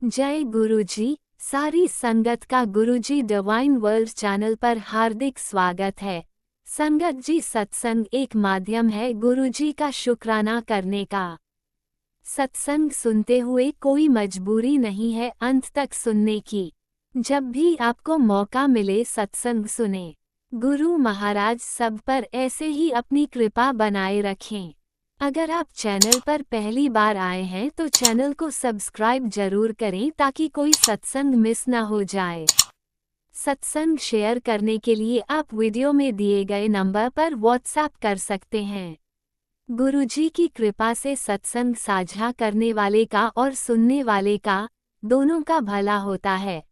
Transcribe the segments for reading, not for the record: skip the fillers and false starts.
जय गुरुजी। सारी संगत का गुरुजी डिवाइन वर्ल्ड चैनल पर हार्दिक स्वागत है। संगत जी, सत्संग एक माध्यम है गुरुजी का शुक्राना करने का। सत्संग सुनते हुए कोई मजबूरी नहीं है अंत तक सुनने की। जब भी आपको मौका मिले सत्संग सुने। गुरु महाराज सब पर ऐसे ही अपनी कृपा बनाए रखें। अगर आप चैनल पर पहली बार आए हैं तो चैनल को सब्सक्राइब जरूर करें ताकि कोई सत्संग मिस ना हो जाए। सत्संग शेयर करने के लिए आप वीडियो में दिए गए नंबर पर व्हाट्सएप कर सकते हैं। गुरुजी की कृपा से सत्संग साझा करने वाले का और सुनने वाले का दोनों का भला होता है।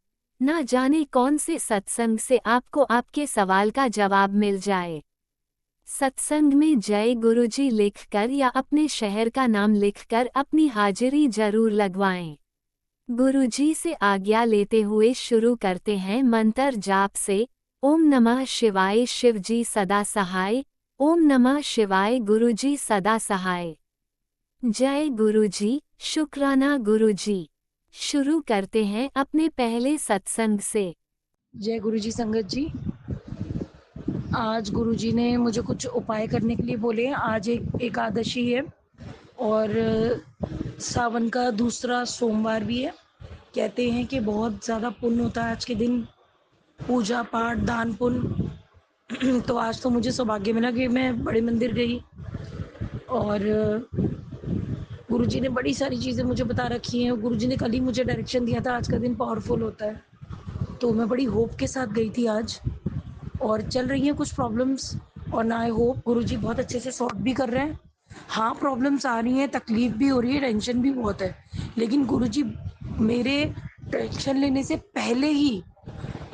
ना जाने कौन से सत्संग से आपको आपके सवाल का जवाब मिल जाए। सत्संग में जय गुरुजी लिखकर या अपने शहर का नाम लिखकर अपनी हाजिरी जरूर लगवाएं। गुरुजी से आज्ञा लेते हुए शुरू करते हैं मंत्र जाप से। ओम नमः शिवाय शिवजी सदा सहाय। ओम नमः शिवाय गुरुजी सदा सहाय। जय गुरुजी, शुक्राना गुरुजी। शुरू करते हैं अपने पहले सत्संग से। जय गुरुजी। संगत जी, आज गुरुजी ने मुझे कुछ उपाय करने के लिए बोले हैं। आज एक एकादशी है और सावन का दूसरा सोमवार भी है। कहते हैं कि बहुत ज़्यादा पुण्य होता है आज के दिन, पूजा पाठ दान पुण्य। तो आज तो मुझे सौभाग्य मिला कि मैं बड़े मंदिर गई और गुरुजी ने बड़ी सारी चीज़ें मुझे बता रखी हैं। गुरुजी ने कल ही मुझे डायरेक्शन दिया था, आज का दिन पावरफुल होता है। तो मैं बड़ी होप के साथ गई थी आज, और चल रही हैं कुछ प्रॉब्लम्स, और ना आई होप गुरुजी बहुत अच्छे से सॉर्ट भी कर रहे हैं। हाँ, प्रॉब्लम्स आ रही हैं, तकलीफ भी हो रही है, टेंशन भी बहुत है, लेकिन गुरुजी मेरे टेंशन लेने से पहले ही,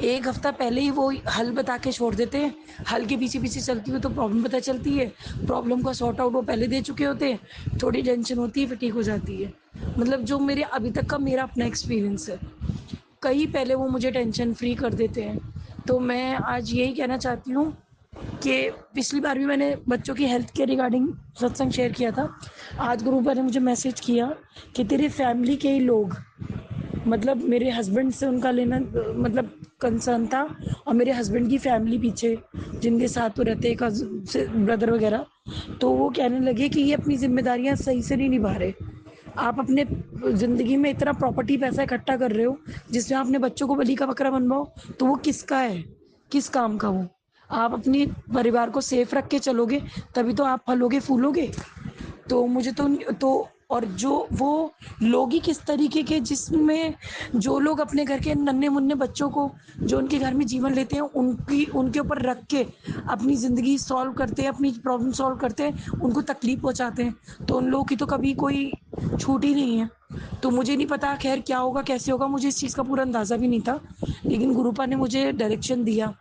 एक हफ्ता पहले ही वो हल बता के छोड़ देते हैं। हल के पीछे पीछे चलती हुई तो प्रॉब्लम पता चलती है, प्रॉब्लम का सॉर्ट आउट वो पहले दे चुके होते हैं। थोड़ी टेंशन होती है फिर ठीक हो जाती है। मतलब जो मेरे अभी तक का मेरा अपना एक्सपीरियंस है, कहीं पहले वो मुझे टेंशन फ्री कर देते हैं। तो मैं आज यही कहना चाहती हूँ कि पिछली बार भी मैंने बच्चों की हेल्थ के रिगार्डिंग सत्संग शेयर किया था। आज गुरु ने मुझे मैसेज किया कि तेरे फैमिली के ही लोग, मतलब मेरे हस्बैंड से उनका लेना मतलब कंसर्न था, और मेरे हस्बैंड की फैमिली पीछे जिनके साथ वो रहते हैं, ब्रदर वगैरह, तो वो कहने लगे कि ये अपनी जिम्मेदारियां सही से नहीं निभा रहे। आप अपने ज़िंदगी में इतना प्रॉपर्टी पैसा इकट्ठा कर रहे हो जिसमें आपने बच्चों को बलि का बकरा बनवाओ, तो वो किसका है, किस काम का वो? आप अपनी परिवार को सेफ रख के चलोगे तभी तो आप फलोगे फूलोगे। तो मुझे तो और जो वो लोग ही किस तरीके के, जिसमें जो लोग अपने घर के नन्हे मुन्ने बच्चों को जो उनके घर में जीवन लेते हैं उनके ऊपर रख के अपनी ज़िंदगी सॉल्व करते हैं, अपनी प्रॉब्लम सॉल्व करते हैं, उनको तकलीफ पहुंचाते हैं, तो उन लोगों की तो कभी कोई छूट ही नहीं है। तो मुझे नहीं पता खैर क्या होगा कैसे होगा, मुझे इस चीज़ का पूरा अंदाज़ा भी नहीं था, लेकिन गुरुपा ने मुझे डायरेक्शन दिया,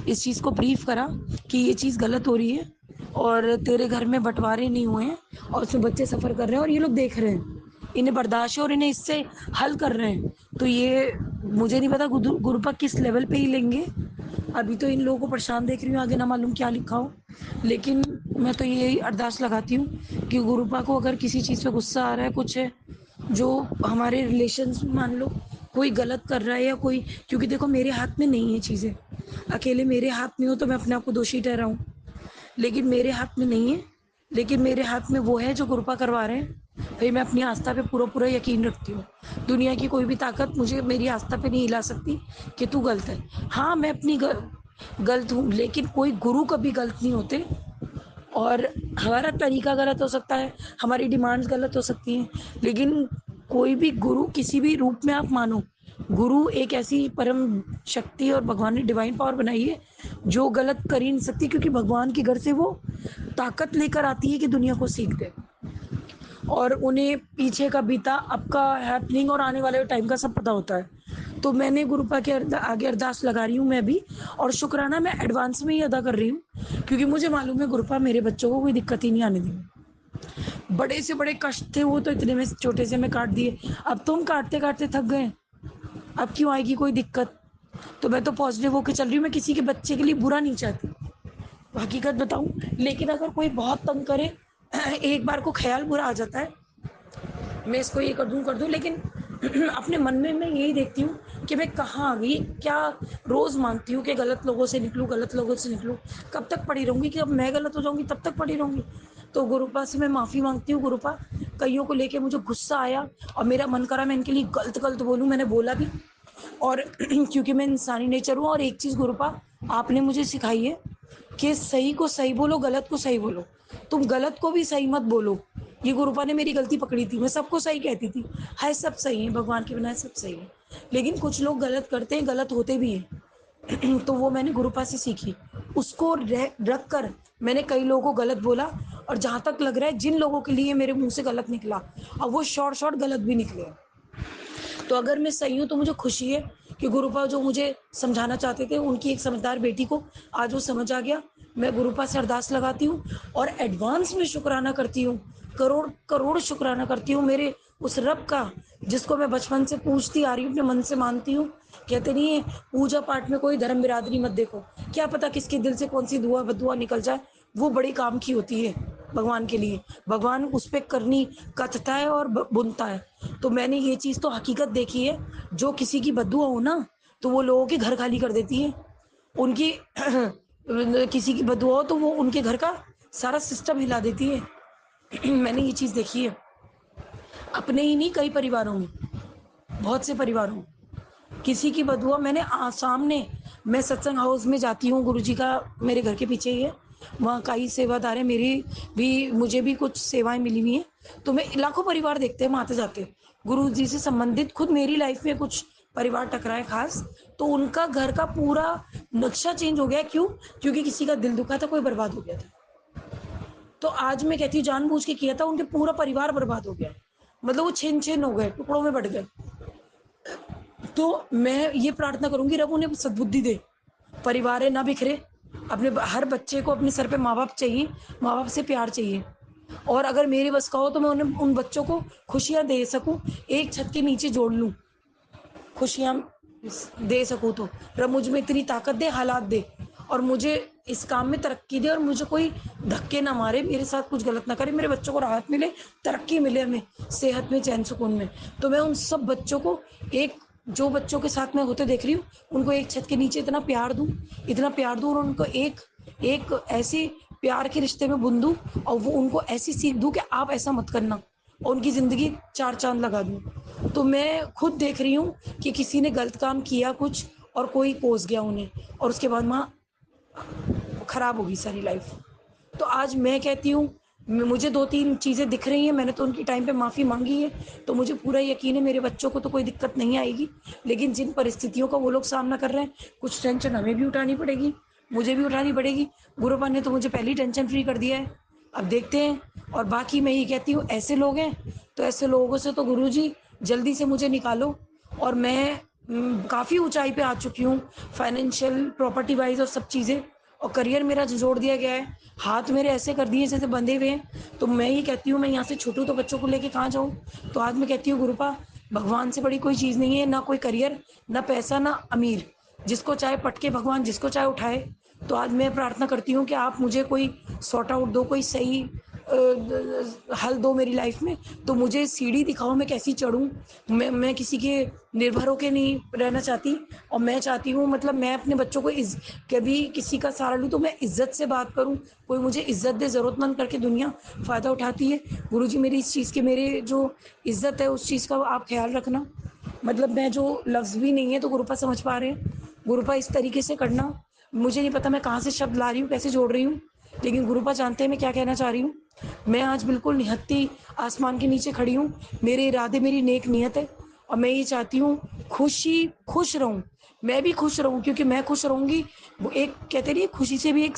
इस चीज़ को ब्रीफ करा कि ये चीज़ गलत हो रही है और तेरे घर में बंटवारे नहीं हुए हैं और उसमें बच्चे सफ़र कर रहे हैं और ये लोग देख रहे हैं, इन्हें बर्दाश्त है और इन्हें इससे हल कर रहे हैं। तो ये मुझे नहीं पता गुरुपा किस लेवल पे ही लेंगे। अभी तो इन लोगों को परेशान देख रही हूँ, आगे ना मालूम क्या लिखा हो, लेकिन मैं तो यही अरदास लगाती हूँ कि गुरुपा को अगर किसी चीज़ पे गुस्सा आ रहा है, कुछ है जो हमारे रिलेशंस में मान लो कोई गलत कर रहा है या कोई, क्योंकि देखो मेरे हाथ में नहीं है चीज़ें, अकेले मेरे हाथ में हो तो मैं अपने आप को दोषी ठहराऊं, लेकिन मेरे हाथ में नहीं है। लेकिन मेरे हाथ में वो है जो कृपा करवा रहे हैं। भाई मैं अपनी आस्था पे पूरा पूरा यकीन रखती हूँ, दुनिया की कोई भी ताकत मुझे मेरी आस्था पे नहीं हिला सकती कि तू गलत है। हाँ, मैं अपनी गलत हूँ, लेकिन कोई गुरु कभी गलत नहीं होते। और हमारा तरीका गलत हो सकता है, हमारी डिमांड्स गलत हो सकती हैं, लेकिन कोई भी गुरु किसी भी रूप में आप मानो, गुरु एक ऐसी परम शक्ति और भगवान ने डिवाइन पावर बनाई है जो गलत कर ही नहीं सकती, क्योंकि भगवान के घर से वो ताकत लेकर आती है कि दुनिया को सीख दे, और उन्हें पीछे का बीता, अब का हैपनिंग और आने वाले टाइम का सब पता होता है। तो मैंने गुरुपा के आगे अरदास लगा रही हूँ मैं भी, और शुक्राना मैं एडवांस में ही अदा कर रही हूँ, क्योंकि मुझे मालूम है गुरुपा मेरे बच्चों को कोई दिक्कत ही नहीं आने देंगे। बड़े से बड़े कष्ट थे वो तो इतने में छोटे से में काट दिए, अब तो हम काटते काटते थक गए, अब क्यों आएगी कोई दिक्कत। तो मैं तो पॉजिटिव होकर चल रही हूँ, मैं किसी के बच्चे के लिए बुरा नहीं चाहती, हकीकत बताऊं। लेकिन अगर कोई बहुत तंग करे, एक बार को ख्याल बुरा आ जाता है, मैं इसको ये कर दूं, लेकिन अपने मन में मैं यही देखती हूँ कि मैं कहाँ आ गई, क्या रोज़ माँगती हूँ कि गलत लोगों से निकलूँ, गलत लोगों से निकलूँ। कब तक पड़ी रहूँगी कि अब मैं गलत हो जाऊँगी तब तक पड़ी रहूँगी। तो गुरुपा से मैं माफ़ी माँगती हूँ, गुरुपा कइयों को लेके मुझे गुस्सा आया और मेरा मन करा मैं इनके लिए गलत-गलत बोलूँ, मैंने बोला भी। और क्योंकि मैं इंसानी नेचर हूँ, और एक चीज़ गुरुपा आपने मुझे सिखाई है कि सही को सही बोलो, गलत को सही बोलो। तुम गलत को भी सही मत बोलो। ये गुरुपा ने मेरी गलती पकड़ी थी, मैं सबको सही कहती थी। है सब सही है, भगवान के बनाए सब सही है। लेकिन कुछ लोग गलत करते हैं, गलत होते भी हैं। तो वो मैंने गुरुपा से सीखी। उसको रख कर मैंने कई लोगों को गलत बोला, और जहाँ तक लग रहा है जिन लोगों के लिए मेरे मुँह से गलत निकला, अब वो शॉर्ट गलत भी निकले। तो अगर मैं सही हूँ तो मुझे खुशी है कि गुरुपा जो मुझे समझाना चाहते थे, उनकी एक समझदार बेटी को आज वो समझ आ गया। मैं गुरुपा से अरदास लगाती हूँ और एडवांस में शुक्राना करती हूँ, करोड़ करोड़ शुक्राना करती हूँ मेरे उस रब का, जिसको मैं बचपन से पूजती आ रही हूँ, अपने मन से मानती हूँ। कहते नहीं है पूजा पाठ में कोई धर्म बिरादरी मत देखो, क्या पता किसके दिल से कौन सी दुआ बदुआ निकल जाए, वो बड़ी काम की होती है भगवान के लिए। भगवान उस पे करनी कथता है और बुनता है। तो मैंने ये चीज़ तो हकीकत देखी है, जो किसी की बद्दुआ हो ना, तो वो लोगों के घर खाली कर देती है। उनकी किसी की बद्दुआ हो तो वो उनके घर का सारा सिस्टम हिला देती है। मैंने ये चीज़ देखी है, अपने ही नहीं कई परिवारों में, बहुत से परिवारों में। किसी की बदुआ मैंने सामने, मैं सत्संग हाउस में जाती हूँ, गुरुजी का मेरे घर के पीछे ही है, वहाँ कई सेवादार हैं, मेरी भी, मुझे भी कुछ सेवाएं मिली हुई हैं। तो मैं लाखों परिवार देखते हैं वहाँ आते जाते, गुरु जी से संबंधित खुद मेरी लाइफ में कुछ परिवार टकराए खास, तो उनका घर का पूरा नक्शा चेंज हो गया। क्यों? क्योंकि किसी का दिल दुखा था, कोई बर्बाद हो गया था। तो आज मैं कहती हूँ जानबूझ के किया था, उनके पूरा परिवार बर्बाद हो गया, मतलब वो छिन छिन हो गए, टुकड़ों में बट गए। तो मैं ये प्रार्थना करूंगी रब उन्हें सद्बुद्धि दे, परिवार है ना बिखरे। अपने हर बच्चे को अपने सर पे माँ बाप चाहिए, माँ बाप से प्यार चाहिए। और अगर मेरे बस का हो तो मैं उन्हें, उन बच्चों को खुशियाँ दे सकूं, एक छत के नीचे जोड़ लूं, खुशियाँ दे सकूं। तो रब मुझ में इतनी ताकत दे, हालात दे, और मुझे इस काम में तरक्की दे, और मुझे कोई धक्के ना मारे, मेरे साथ कुछ गलत ना करे, मेरे बच्चों को राहत मिले, तरक्की मिले, हमें सेहत में, चैन सुकून में। तो मैं उन सब बच्चों को, एक जो बच्चों के साथ मैं होते देख रही हूँ, उनको एक छत के नीचे इतना प्यार दूँ, इतना प्यार दूँ, और उनको एक एक ऐसे प्यार के रिश्ते में बुन दूँ, और वो उनको ऐसी सीख दूँ कि आप ऐसा मत करना, और उनकी ज़िंदगी चार चांद लगा दूँ। तो मैं खुद देख रही हूँ कि किसी ने गलत काम किया कुछ, और कोई कोस गया उन्हें, और उसके बाद माँ खराब होगी सारी लाइफ। तो आज मैं कहती हूँ, मुझे 2-3 चीज़ें दिख रही हैं, मैंने तो उनकी टाइम पे माफ़ी माँगी है, तो मुझे पूरा यकीन है मेरे बच्चों को तो कोई दिक्कत नहीं आएगी। लेकिन जिन परिस्थितियों का वो लोग सामना कर रहे हैं, कुछ टेंशन हमें भी उठानी पड़ेगी, मुझे भी उठानी पड़ेगी। गुरुपा ने तो मुझे पहले ही टेंशन फ्री कर दिया है, अब देखते हैं। और बाकी मैं ये कहती हूँ, ऐसे लोग हैं, तो ऐसे लोगों से तो गुरुजी जल्दी से मुझे निकालो। और मैं काफ़ी ऊँचाई पे आ चुकी हूँ, फाइनेंशियल, प्रॉपर्टी वाइज़ और सब चीज़ें, और करियर मेरा झंझोड़ दिया गया है, हाथ मेरे ऐसे कर दिए जैसे बंधे हुए हैं। तो मैं ये कहती हूँ, मैं यहाँ से छूटूँ तो बच्चों को लेके कहाँ जाऊँ? तो आज मैं कहती हूँ गुरुपा, भगवान से बड़ी कोई चीज़ नहीं है, ना कोई करियर, ना पैसा, ना अमीर। जिसको चाहे पटके भगवान, जिसको चाहे उठाए। तो आज मैं प्रार्थना करती हूँ कि आप मुझे कोई सॉर्ट आउट दो, कोई सही हल दो मेरी लाइफ में। तो मुझे सीढ़ी दिखाओ, मैं कैसी चढ़ूँ। मैं किसी के निर्भर होके नहीं रहना चाहती, और मैं चाहती हूँ, मतलब मैं अपने बच्चों को कभी किसी का सहारा लूँ तो मैं इज्जत से बात करूँ, कोई मुझे इज्जत दे, ज़रूरतमंद करके दुनिया फ़ायदा उठाती है। गुरुजी मेरी इस चीज़ की, मेरे जो इज्जत है उस चीज़ का आप ख्याल रखना। मतलब मैं जो लफ्ज़ भी नहीं है तो गुरुपा समझ पा रहे हैं, गुरुपा इस तरीके से करना। मुझे नहीं पता मैं कहाँ से शब्द ला रही हूँ, कैसे जोड़ रही हूँ, लेकिन गुरुपा जानते हैं मैं क्या कहना चाह रही हूँ। मैं आज बिल्कुल निहत्ती आसमान के नीचे खड़ी हूँ, मेरे इरादे, मेरी नेक नीयत है, और मैं ये चाहती हूँ खुश रहूँ, मैं भी खुश रहूँ, क्योंकि मैं खुश रहूँगी, वो एक कहते नहीं खुशी से भी एक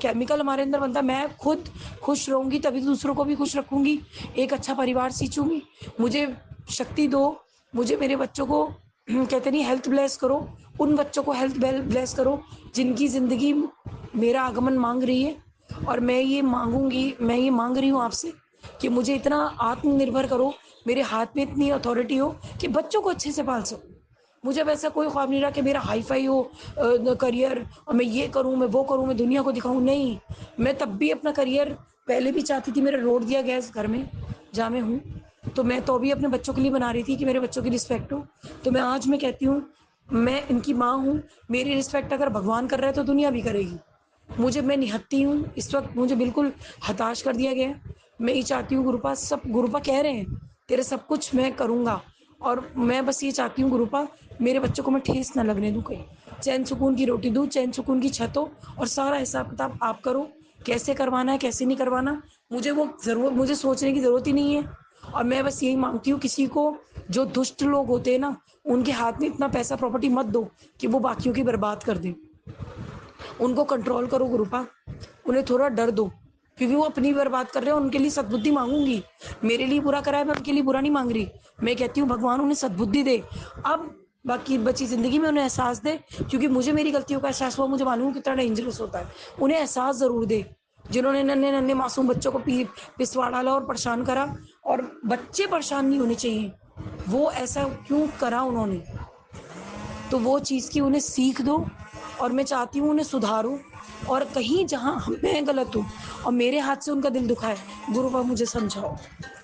केमिकल हमारे अंदर बनता है। मैं खुद खुश रहूँगी तभी तो दूसरों को भी खुश रखूँगी, एक अच्छा परिवार सींचूँगी। मुझे शक्ति दो, मुझे मेरे बच्चों को कहते नहीं हेल्थ ब्लेस करो, उन बच्चों को हेल्थ ब्लेस करो जिनकी ज़िंदगी मेरा आगमन मांग रही है। और मैं ये मांगूंगी, मैं ये मांग रही हूँ आपसे कि मुझे इतना आत्मनिर्भर करो, मेरे हाथ में इतनी अथॉरिटी हो कि बच्चों को अच्छे से पाल सकूँ। मुझे अब ऐसा कोई ख्वाब नहीं रहा कि मेरा हाई फाई हो करियर, और मैं ये करूँ, मैं वो करूँ, मैं दुनिया को दिखाऊँ। नहीं, मैं तब भी अपना करियर पहले भी चाहती थी, मेरा रोड दिया गया इस घर में जहाँ मैं हूँ। तो मैं तो भी अपने बच्चों के लिए बना रही थी कि मेरे बच्चों की रिस्पेक्ट हो। तो मैं कहती हूँ, मैं इनकी माँ हूँ, मेरी रिस्पेक्ट अगर भगवान कर रहा है तो दुनिया भी करेगी। मैं निहत्ती हूँ, इस वक़्त मुझे बिल्कुल हताश कर दिया गया है। मैं ये चाहती हूँ गुरुपा कह रहे हैं, तेरे सब कुछ मैं करूँगा, और मैं बस ये चाहती हूँ गुरुपा, मेरे बच्चों को मैं ठेस ना लगने दूँ कहीं। चैन सुकून की रोटी दूँ, चैन सुकून की छत हो, और सारा हिसाब-किताब आप करो। कैसे करवाना है, कैसे नहीं करवाना, मुझे सोचने की ज़रूरत ही नहीं है। और मैं बस यही माँगती हूँ, किसी को, जो दुष्ट लोग होते हैं ना, उनके हाथ में इतना पैसा प्रॉपर्टी मत दो कि वो बाकियों की बर्बाद कर दें। उनको कंट्रोल करो गुरुपा, उन्हें थोड़ा डर दो, क्योंकि वो अपनी बर्बाद कर रहे हैं, उनके लिए सद्बुद्धि माँगूँगी। मेरे लिए बुरा करा है, मैं उनके लिए बुरा नहीं माँग रही। मैं कहती हूँ भगवान उन्हें सद्बुद्धि दे। अब बाकी बची ज़िंदगी में उन्हें एहसास दे, क्योंकि मुझे मेरी गलतियों का एहसास हुआ, मुझे मालूम है कितना डेंजरस होता है। उन्हें एहसास ज़रूर दे, जिन्होंने नन्हे-नन्हे मासूम बच्चों को पिसवा डाला और परेशान करा, और बच्चे परेशान नहीं होने चाहिए। वो ऐसा क्यों करा उन्होंने? तो वो चीज़ की उन्हें सीख दो, और मैं चाहती हूँ उन्हें सुधारो, और कहीं जहाँ मैं गलत हूँ और मेरे हाथ से उनका दिल दुखा है, गुरुवा मुझे समझाओ।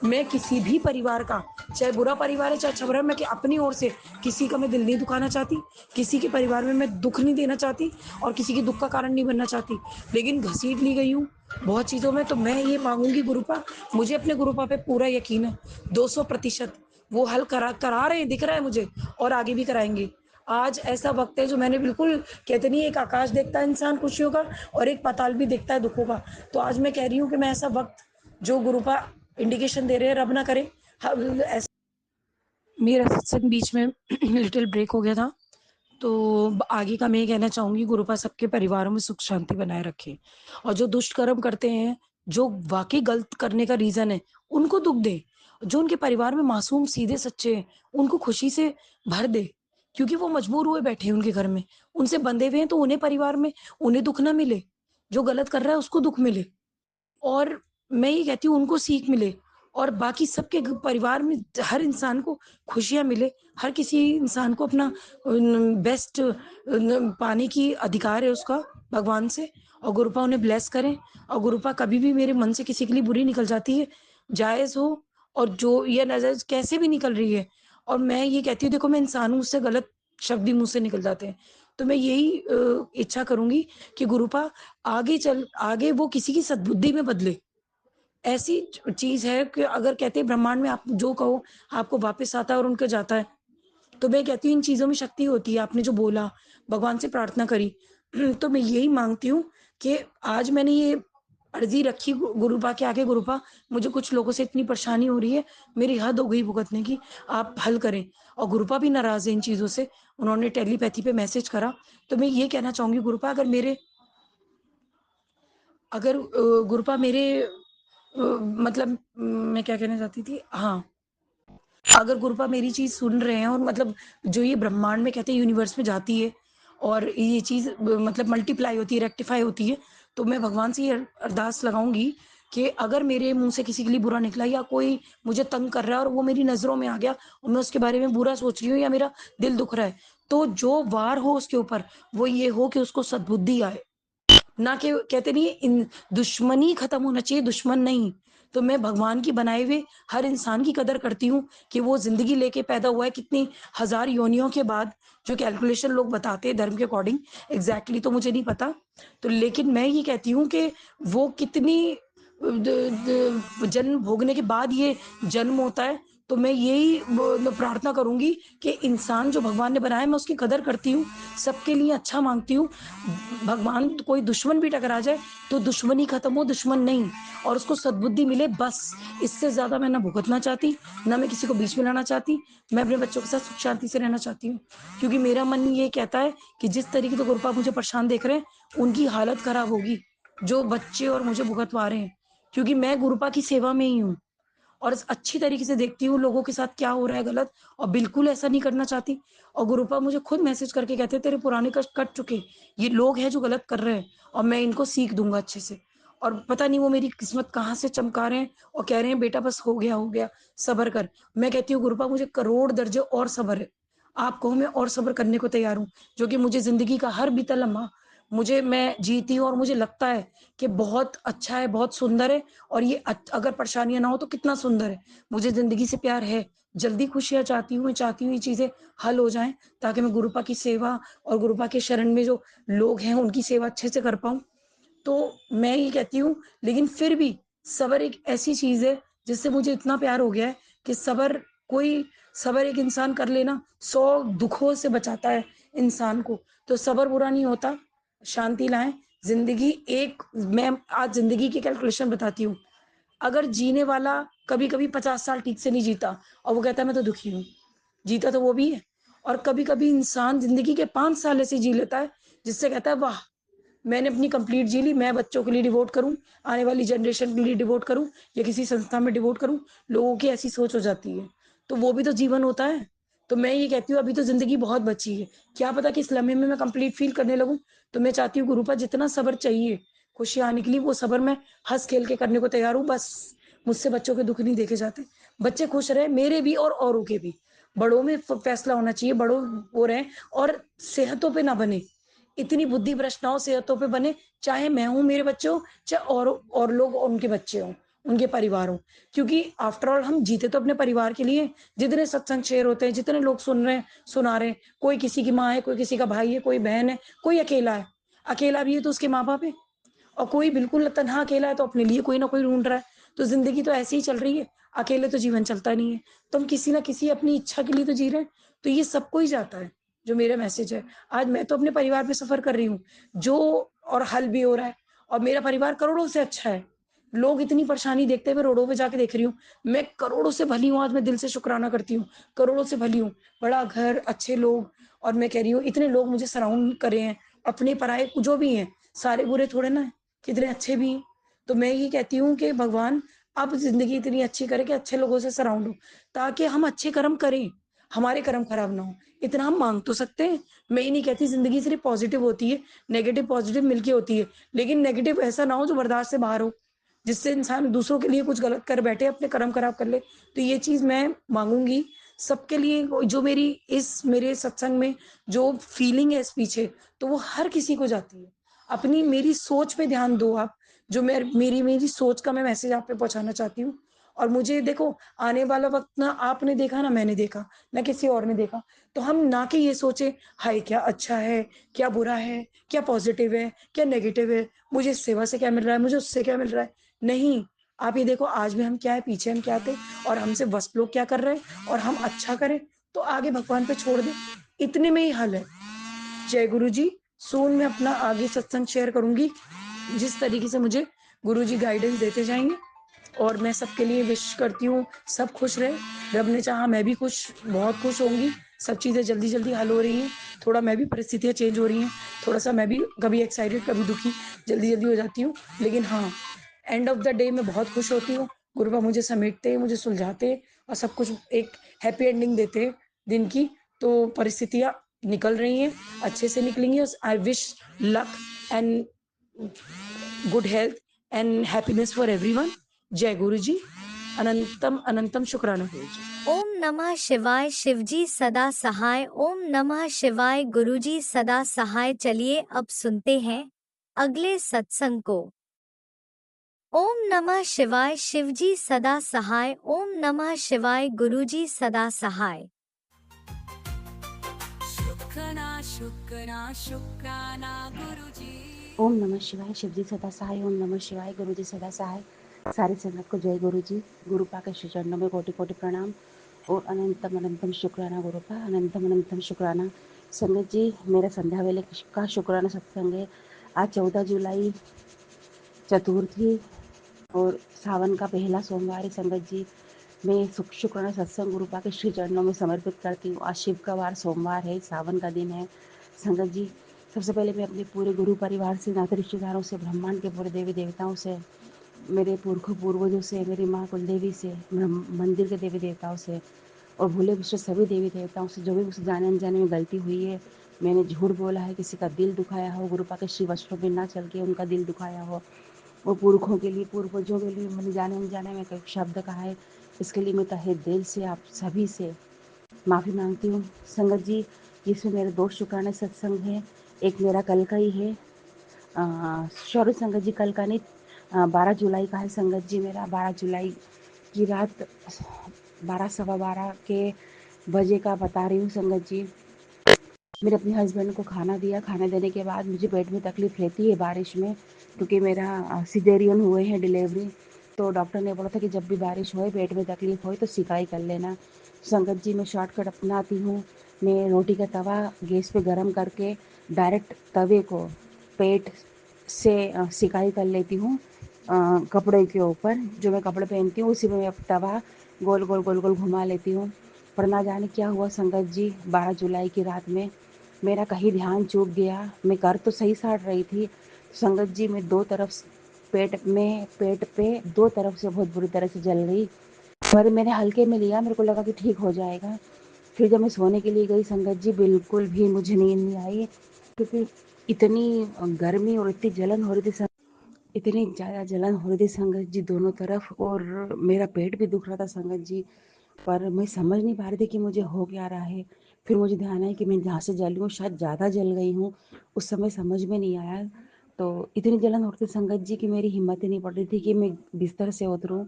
मैं किसी भी परिवार का, चाहे बुरा परिवार है चाहे अच्छा परिवार है, मैं अपनी ओर से किसी का मैं दिल नहीं दुखाना चाहती, किसी के परिवार में मैं दुःख नहीं देना चाहती, और किसी के दुःख का कारण नहीं बनना चाहती। लेकिन घसीट ली गई हूँ बहुत चीज़ों में, तो मैं ये माँगूँगी गुरुपा, मुझे अपने गुरुपा पे पूरा यकीन है, 200%। वो हल करा रहे हैं, दिख रहा है मुझे, और आगे भी कराएँगे। आज ऐसा वक़्त है जो मैंने बिल्कुल, कहते नहीं है, एक आकाश देखता है इंसान खुशियों का, और एक पाताल भी देखता है दुखों का। तो आज मैं कह रही हूँ कि मैं ऐसा वक़्त, जो गुरुपा इंडिकेशन दे रहे हैं, रब ना करे। ऐसा मेरा सत्संग बीच में लिटिल ब्रेक हो गया था। तो आगे का मैं ये कहना चाहूँगी, गुरुपा सबके परिवारों में सुख शांति बनाए रखे, और जो दुष्ट कर्म करते हैं, जो वाक़ई गलत करने का रीज़न है, उनको दुःख दे। जो उनके परिवार में मासूम सीधे सच्चे हैं, उनको खुशी से भर दे, क्योंकि वो मजबूर हुए बैठे हैं उनके घर में, उनसे बंधे हुए हैं, तो उन्हें परिवार में उन्हें दुःख ना मिले, जो गलत कर रहा है उसको दुःख मिले। और मैं ये कहती हूँ उनको सीख मिले, और बाकी सबके परिवार में हर इंसान को खुशियाँ मिले, हर किसी इंसान को अपना बेस्ट पाने की अधिकार है उसका भगवान से, और गुरुपा उन्हें ब्लेस करें। और गुरुपा, कभी भी मेरे मन से किसी के लिए बुरी निकल जाती है, जायज़ हो, और जो या नाजायज़ कैसे भी निकल रही है, और मैं ये कहती हूँ, देखो मैं इंसान हूँ, मुझसे गलत शब्द भी मुँह से निकल जाते हैं। तो मैं यही इच्छा करूँगी कि गुरुपा, आगे वो किसी की सद्बुद्धि में बदले। ऐसी चीज़ है कि अगर कहते हैं ब्रह्मांड में आप जो कहो आपको वापस आता है और उनके जाता है। तो मैं कहती हूँ इन चीज़ों में शक्ति होती है। आपने जो बोला, भगवान से प्रार्थना करी, तो मैं यही माँगती हूँ कि आज मैंने ये अर्ज़ी रखी गुरुपा के आगे, गुरुपा मुझे कुछ लोगों से इतनी परेशानी हो रही है, मेरी हद हो गई भुगतने की, आप हल करें। और गुरुपा भी नाराज़ है इन चीज़ों से, उन्होंने टेलीपैथी पे मैसेज करा। तो मैं ये कहना चाहूँगी गुरुपा, गुरुपा मेरे मतलब मैं क्या कहना चाहती थी? हाँ, अगर गुरुपा मेरी चीज़ सुन रहे हैं, और मतलब जो ये ब्रह्मांड में कहते हैं यूनिवर्स में जाती है, और ये चीज़ मतलब मल्टीप्लाई होती है, रेक्टिफ़ाई होती है, तो मैं भगवान से ये अरदास लगाऊँगी कि अगर मेरे मुँह से किसी के लिए बुरा निकला, या कोई मुझे तंग कर रहा है और वो मेरी नज़रों में आ गया, और मैं उसके बारे में बुरा सोच रही हूँ, या मेरा दिल दुःख रहा है, तो जो वार हो उसके ऊपर, वो ये हो कि उसको सद्बुद्धि आए। ना कि कहते नहीं है, इन दुश्मनी खत्म होना चाहिए, दुश्मन नहीं। तो मैं भगवान की बनाए हुए हर इंसान की कदर करती हूँ कि वो ज़िंदगी लेके पैदा हुआ है कितनी हज़ार योनियों के बाद, जो कैलकुलेशन लोग बताते हैं धर्म के अकॉर्डिंग, एग्ज़ैक्टली तो मुझे नहीं पता। तो लेकिन मैं ये कहती हूँ कि वो कितनी जन्म भोगने के बाद ये जन्म होता है। तो मैं यही प्रार्थना करूँगी कि इंसान जो भगवान ने बनाया है, मैं उसकी कदर करती हूँ, सबके लिए अच्छा माँगती हूँ। भगवान, कोई दुश्मन भी टकरा जाए तो दुश्मनी खत्म हो, दुश्मन नहीं, और उसको सद्बुद्धि मिले बस। इससे ज़्यादा मैं ना भुगतना चाहती, ना मैं किसी को बीच में लाना चाहती। मैं अपने बच्चों के साथ सुख शांति से रहना चाहती हूँ, क्योंकि मेरा मन ये कहता है कि जिस तरीके से गुरुपा मुझे परेशान देख रहे हैं, उनकी हालत खराब होगी, जो बच्चे और मुझे भुगतवा रहे हैं। क्योंकि मैं गुरुपा की सेवा में ही हूँ, और अच्छी तरीके से देखती हूँ लोगों के साथ क्या हो रहा है गलत, और बिल्कुल ऐसा नहीं करना चाहती। और गुरुपा मुझे खुद मैसेज करके कहते हैं, तेरे पुराने कष्ट कट चुके, ये लोग हैं जो गलत कर रहे हैं, और मैं इनको सीख दूंगा अच्छे से। और पता नहीं वो मेरी किस्मत कहाँ से चमका रहे हैं, और कह रहे हैं बेटा बस हो गया, सब्र कर। मैं कहती हूँ गुरुपा, मुझे करोड़ दर्जे और सब्र है, आप कहो मैं और सब्र करने को तैयार हूँ, जो कि मुझे जिंदगी का हर बीता लम्हा मैं जीती हूँ और मुझे लगता है कि बहुत अच्छा है, बहुत सुंदर है और ये अगर परेशानियाँ ना हो तो कितना सुंदर है। मुझे ज़िंदगी से प्यार है, जल्दी खुशियाँ चाहती हूँ, मैं चाहती हूँ ये चीज़ें हल हो जाएँ ताकि मैं गुरुपा की सेवा और गुरुपा के शरण में जो लोग हैं उनकी सेवा अच्छे से कर पाऊँ। तो मैं ये कहती हूँ, लेकिन फिर भी सब्र एक ऐसी चीज़ है जिससे मुझे इतना प्यार हो गया है कि सब्र एक इंसान कर ले ना 100 दुखों से बचाता है इंसान को। तो सब्र बुरा नहीं होता, शांति लाएँ। मैं आज ज़िंदगी की कैलकुलेशन बताती हूँ। अगर जीने वाला कभी-कभी 50 साल ठीक से नहीं जीता और वो कहता है मैं तो दुखी हूँ, जीता तो वो भी है। और कभी-कभी इंसान ज़िंदगी के 5 साल ऐसे जी लेता है जिससे कहता है वाह! मैंने अपनी कंप्लीट जी ली, मैं बच्चों के लिए डिवोट करूँ, आने वाली जनरेशन के लिए डिवोट करूँ या किसी संस्था में डिवोट करूँ, लोगों की ऐसी सोच हो जाती है। तो वो भी तो जीवन होता है। तो मैं ये कहती हूँ अभी तो ज़िंदगी बहुत बची है, क्या पता किस लम्हे में मैं कंप्लीट फ़ील करने लगूँ। तो मैं चाहती हूँ गुरुपा जितना सब्र चाहिए, खुशियाँ आने के लिए वो सब्र मैं हँस-खेल के करने को तैयार हूँ, बस मुझसे बच्चों के दुःख नहीं देखे जाते। बच्चे खुश रहें, मेरे भी और औरों के भी। बड़ों में फैसला होना चाहिए, बड़ों वो रहें और सेहतों पे ना बने। इतनी बुद्धि भ्रष्ट ना हो, सेहतों पे बने, चाहे मैं हूँ, मेरे बच्चे हों, चाहे और लोग और उनके बच्चे हों, उनके परिवार हों। क्योंकि आफ्टर ऑल हम जीते तो अपने परिवार के लिए। जितने सत्संग शेयर होते हैं, जितने लोग सुन रहे हैं, सुना रहे हैं, कोई किसी की माँ है, कोई किसी का भाई है, कोई बहन है, कोई अकेला है। अकेला भी है तो उसके माँ-बाप हैं और कोई बिल्कुल तन्हा अकेला है तो अपने लिए कोई ना कोई ढूँढ रहा है। तो ज़िंदगी तो ऐसे ही चल रही है, अकेले तो जीवन चलता नहीं है। तो हम किसी न किसी अपनी इच्छा के लिए तो जी रहे हैं, तो ये सबको ही जाता है, जो मेरा मैसेज है। आज मैं तो अपने परिवार पे सफ़र कर रही हूँ, जो और हल भी हो रहा है और मेरा परिवार करोड़ों से अच्छा है। लोग इतनी परेशानी देखते हुए रोडों पे जाके देख रही हूँ, मैं करोड़ों से भली हूँ, आज मैं दिल से शुक्राना करती हूँ, करोड़ों से भली हूँ। बड़ा घर, अच्छे लोग और मैं कह रही हूँ इतने लोग मुझे सराउंड करे हैं, अपने पराए जो भी हैं, सारे बुरे थोड़े ना हैं, कितने अच्छे भी हैं। तो मैं ये कहती हूँ कि भगवान अब ज़िंदगी इतनी अच्छी करे कि अच्छे लोगों से सराउंड हो, ताकि हम अच्छे कर्म करें, हमारे कर्म खराब ना हों। इतना हम माँग तो सकते हैं। मैं ये नहीं कहती ज़िंदगी सिर्फ़ पॉज़िटिव होती है, नेगेटिव पॉज़िटिव मिलके होती है। लेकिन नेगेटिव ऐसा ना हो जो बर्दाश्त से बाहर हो, जिससे इंसान दूसरों के लिए कुछ गलत कर बैठे, अपने कर्म खराब कर ले। तो ये चीज़ मैं माँगूँगी सबके लिए जो मेरे सत्संग में जो फ़ीलिंग है इस पीछे, तो वो हर किसी को जाती है। अपनी मेरी सोच पे ध्यान दो आप, जो मेरी सोच का मैं मैसेज आप पे पहुँचाना चाहती हूँ। और मुझे देखो आने वाला वक़्त ना आपने देखा, ना मैंने देखा, ना किसी और ने देखा। तो हम ना कि ये सोचें, हाय! क्या अच्छा है, क्या बुरा है, क्या पॉज़िटिव है, क्या नेगेटिव है, मुझे इस सेवा से क्या मिल रहा है, मुझे उससे क्या मिल रहा है। नहीं, आप ये देखो आज भी हम क्या है, पीछे हम क्या थे और हमसे वस्त लोग क्या कर रहे हैं और हम अच्छा करें, तो आगे भगवान पे छोड़ दें। इतने में ही हल है। जय गुरु जी। सून मैं अपना आगे सत्संग शेयर करूँगी, जिस तरीके से मुझे गुरुजी गाइडेंस देते जाएँगे और मैं सबके लिए विश करती हूँ, सब खुश रहें। रब ने चाहा मैं भी बहुत खुश होंगी। सब चीज़ें जल्दी-जल्दी हल हो रही हैं। थोड़ा मैं भी परिस्थितियाँ चेंज हो रही हैं। थोड़ा-सा मैं भी कभी एक्साइटेड, कभी दुखी, जल्दी-जल्दी हो जाती हूँ। लेकिन हाँ, एंड ऑफ द डे मैं बहुत खुश होती हूँ। गुरुबा मुझे समेटते, मुझे सुलझाते और सब कुछ एक हैप्पी एंडिंग देते दिन की। तो परिस्थितियाँ निकल रही हैं, अच्छे से निकलेंगी और I wish luck and good health and happiness for everyone. जय गुरु जी। अनंतम अनंतम शुक्राना गुरु जी। ओम नमः शिवाय। शिवजी सदा सहाय। ओम नमः शिवाय। गुरुजी सदा सहाय। चलिए अब सुनते हैं अगले सत्संग को। ओम नमः शिवाय। शिवजी सदा सहाय। ओम नमः शिवाय। गुरुजी सदा सहाय। शुक्राना शुक्राना शुक्राना गुरुजी। ओम नमः शिवाय। शिवजी सदा सहाय। ओम नमः शिवाय। गुरुजी सदा सहाय। सारी संगत को जय गुरु जी। गुरुपा के श्री चरणों में कोटि कोटि प्रणाम और अनंतम अनंतम शुक्राना गुरुपा। अनंतम अनंतम शुक्राना संगत जी। मेरा संध्या वेले का शुक्राना सत्संग है। आज 14 जुलाई चतुर्थी और सावन का पहला सोमवार है। संगत जी मैं शुक्राना सत्संग गुरुपा के श्री चरणों में समर्पित करती हूँ। आज शिव का वार सोमवार है, सावन का दिन है। संगत जी सबसे पहले मैं अपने पूरे गुरु परिवार से, नाते रिश्तेदारों से, ब्रह्मांड के पूरे देवी देवताओं से, मेरे पूर्वजों से, मेरी माँ कुलदेवी से, मंदिर के देवी देवताओं से और भूले बिसरे सभी देवी देवताओं से जो भी मुझसे जाने अनजाने में गलती हुई है, मैंने झूठ बोला है, किसी का दिल दुखाया हो, गुरुपा के श्री वस्त्रों में ना चल के उनका दिल दुखाया हो, और पुरखों के लिए, पूर्वजों के लिए मैंने जाने अनजाने में कई शब्द कहा है, इसके लिए मैं तहे दिल से आप सभी से माफ़ी मांगती हूँ। संगत जी इसमें मेरे 2 शुक्राने सत्संग हैं। एक मेरा कल का ही है सॉरी संगत जी, कल का नहीं, 12 जुलाई का है संगत जी मेरा। 12 जुलाई की रात 12 सवा 12 के बजे का बता रही हूँ संगत जी। मेरे अपने हस्बैंड को खाना दिया। खाना देने के बाद मुझे पेट में तकलीफ़ रहती है बारिश में, क्योंकि मेरा सिजेरियन हुए हैं डिलीवरी। तो डॉक्टर ने बोला था कि जब भी बारिश होए, पेट में तकलीफ़ होए तो सिकाई कर लेना। संगत जी मैं शॉर्टकट अपनाती हूँ। मैं रोटी का तवा गैस पे गरम करके डायरेक्ट तवे को पेट से सिकाई कर लेती हूँ। कपड़े के ऊपर जो मैं कपड़े पहनती हूँ उसी में मैं तवा गोल गोल गोल गोल घुमा लेती हूँ। पर ना जाने क्या हुआ संगत जी, 12 जुलाई की रात में मेरा कहीं ध्यान चूक गया। मैं कर तो सही साट रही थी संगत जी, मैं दो तरफ पेट पे दो तरफ से बहुत बुरी तरह से जल गई। पर मैंने हल्के में लिया, मेरे को लगा कि ठीक हो जाएगा। फिर जब मैं सोने के लिए गई संगत जी, बिल्कुल भी मुझे नींद नहीं आई, क्योंकि इतनी गर्मी और इतनी जलन हो रही थी, इतनी ज़्यादा जलन हो रही थी संगत जी दोनों तरफ, और मेरा पेट भी दुख रहा था संगत जी। पर मैं समझ नहीं पा रही थी कि मुझे हो क्या रहा है। फिर मुझे ध्यान आया कि मैं जहाँ से जली हूँ शायद ज़्यादा जल गई हूँ। उस समय समझ में नहीं आया। तो इतनी जलन हो रही थी संगत जी कि मेरी हिम्मत ही नहीं पड़ रही थी कि मैं बिस्तर से उतरूँ।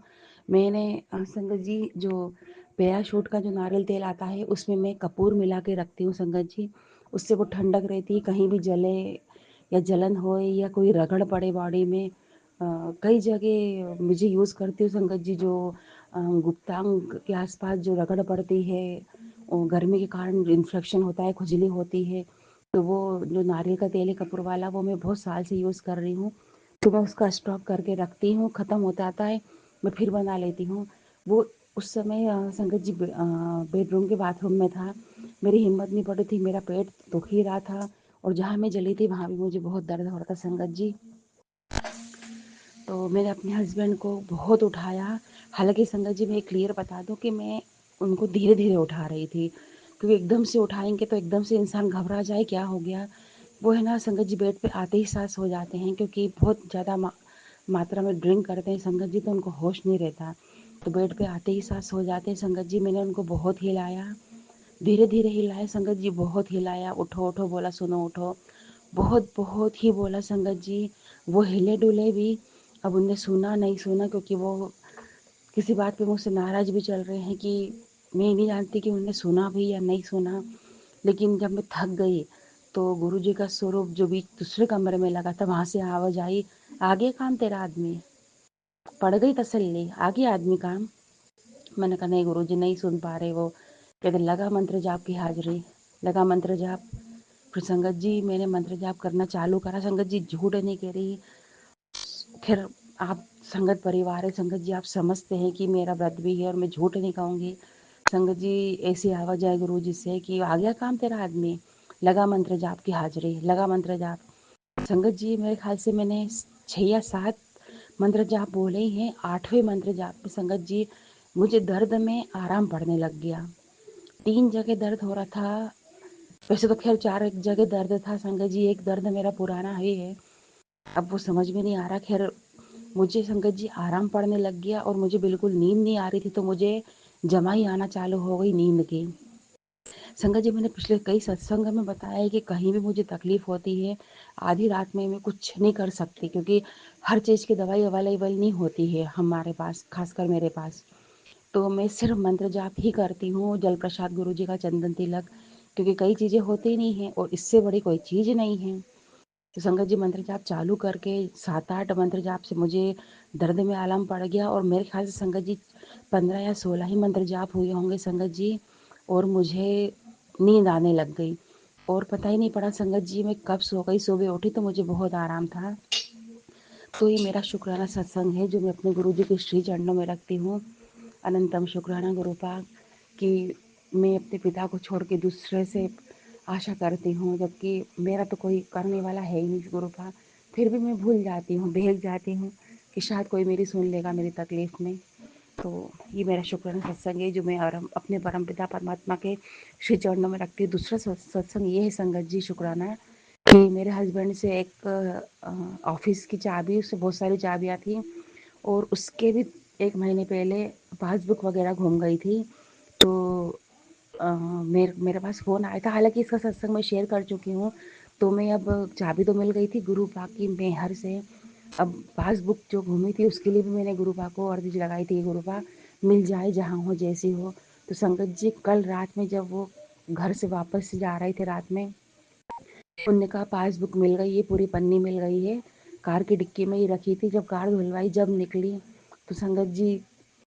मैंने संगत जी जो पैराशूट का जो नारियल तेल आता है उसमें मैं कपूर मिला के रखती हूँ संगत जी। उससे वो ठंडक रहती है, कहीं भी जले या जलन होए या कोई रगड़ पड़े बॉडी में। कई जगह मुझे यूज़ करती हूँ संगत जी, जो गुप्तांग के आसपास जो रगड़ पड़ती है और गर्मी के कारण इन्फेक्शन होता है, खुजली होती है, तो वो जो नारियल का तेल है कपूर वाला, वो मैं बहुत साल से यूज़ कर रही हूँ। तो मैं उसका स्टॉक करके रखती हूँ, ख़त्म हो जाता है मैं फिर बना लेती हूँ वो। उस समय संगत जी बेडरूम के बाथरूम में था। मेरी हिम्मत नहीं पड़ रही थी, मेरा पेट दुख ही रहा था, और जहाँ मैं जली थी वहाँ भी मुझे बहुत दर्द हो रहा था संगत जी। तो मैंने अपने हस्बैंड को बहुत उठाया। हालाँकि संगत जी मैं क्लियर बता दूँ कि मैं उनको धीरे-धीरे उठा रही थी, क्योंकि एकदम से उठाएँगे तो एकदम से इंसान घबरा जाए क्या हो गया। वो है ना संगत जी, बेड पे आते ही साँस हो जाते हैं, क्योंकि बहुत ज़्यादा मात्रा में ड्रिंक करते हैं संगत जी, तो उनको होश नहीं रहता। तो बेड पे आते ही साँस हो जाते हैं संगत जी। मैंने उनको बहुत हिलाया, धीरे-धीरे हिलाया संगत जी, बहुत हिलाया, उठो, उठो बोला, सुनो उठो। बहुत बहुत ही बोला संगत जी। वो हिले-डुले भी। अब उनने सुना नहीं सुना, क्योंकि वो किसी बात पे मुझसे नाराज़ भी चल रहे हैं कि मैं नहीं जानती कि उन्होंने सुना भी या नहीं सुना। लेकिन जब मैं थक गई तो गुरुजी का स्वरूप जो बीच दूसरे कमरे में लगा था वहाँ से आवाज़ आई, "आ गया काम तेरा आदमी?" पड़ गई तसल्ली, "आ गया आदमी काम?" मैंने कहा, "नहीं गुरुजी, नहीं सुन पा रहे वो।" कहते, "लगा मंत्र जाप की हाज़िरी।" लगा मंत्र जाप। फिर संगत जी मैंने मंत्र जाप करना चालू करा। संगत जी झूठ नहीं कह रही, फिर आप संगत परिवार है संगत जी, आप समझते हैं कि मेरा व्रत भी है और मैं झूठ नहीं कहूँगी। संगत जी ऐसी आवाज़ आए गुरु जी से कि आ गया काम तेरा आदमी, लगा मंत्र जाप की हाजिरी, लगा मंत्र जाप। संगत जी मेरे ख्याल से मैंने 6 या 7 मंत्र जाप बोले ही हैं। 8वें मंत्र जाप में संगत जी मुझे दर्द में आराम पड़ने लग गया। 3 जगह दर्द हो रहा था। वैसे तो खैर 4 एक जगह दर्द था संगत जी, एक दर्द मेरा पुराना ही है, अब वो समझ में नहीं आ रहा। खैर मुझे संगत जी आराम पड़ने लग गया और मुझे बिल्कुल नींद नहीं आ रही थी, तो मुझे जमा ही आना चालू हो गई नींद की। संगत जी मैंने पिछले कई सत्संग में बताया है कि कहीं भी मुझे तकलीफ़ होती है, आधी रात में मैं कुछ नहीं कर सकती, क्योंकि हर चीज़ की दवाई अवेलेबल नहीं होती है हमारे पास, खासकर मेरे पास। तो मैं सिर्फ मंत्र जाप ही करती हूँ, जल प्रसाद गुरु जी का, चंदन तिलक, क्योंकि कई चीज़ें होती नहीं हैं और इससे बड़ी कोई चीज़ नहीं है। तो संगत जी मंत्र जाप चालू करके 7-8 मंत्र जाप से मुझे दर्द में आराम पड़ गया, और मेरे ख्याल से संगत जी 15 या 16 ही मंत्र जाप हुए होंगे संगत जी, और मुझे नींद आने लग गई और पता ही नहीं पड़ा संगत जी मैं कब सो गई। सुबह उठी तो मुझे बहुत आराम था। तो ये मेरा शुक्राना सत्संग है जो मैं अपने गुरु जी के श्री चरणों में रखती हूँ। अनंतम शुक्राना गुरुपाक कि मैं अपने पिता को छोड़ के दूसरे से आशा करती हूँ, जबकि मेरा तो कोई करने वाला है ही नहीं गुरुपाक। फिर भी मैं भूल जाती हूँ, बहक जाती हूँ कि शायद कोई मेरी सुन लेगा मेरी तकलीफ़ में। तो ये मेरा शुक्राना सत्संग है जो मैं अपने परम पिता परमात्मा के श्री चरणों में रखती हूँ। दूसरा सत्संग ये है संगत जी, शुक्राना कि मेरे हस्बैंड से एक ऑफिस की चाबी, उससे बहुत सारी चाबियाँ थी, और उसके भी 1 महीने पहले पासबुक वगैरह गुम गई थी। तो मेरे पास फ़ोन आया था, हालाँकि इसका सत्संग मैं शेयर कर चुकी हूँ। तो मैं अब चाबी तो मिल गई थी गुरु पाक की मेहर से। अब पासबुक जो घूमी थी उसके लिए भी मैंने गुरु पाक को अर्जी लगाई थी, गुरु पाक मिल जाए जहाँ हो जैसी हो। तो संगत जी कल रात में जब वो घर से वापस जा रहे थे रात में, उनने कहा पासबुक मिल गई है, पूरी पन्नी मिल गई है, कार की डिक्की में ही रखी थी। जब कार धुलवाई जब निकली तो संगत जी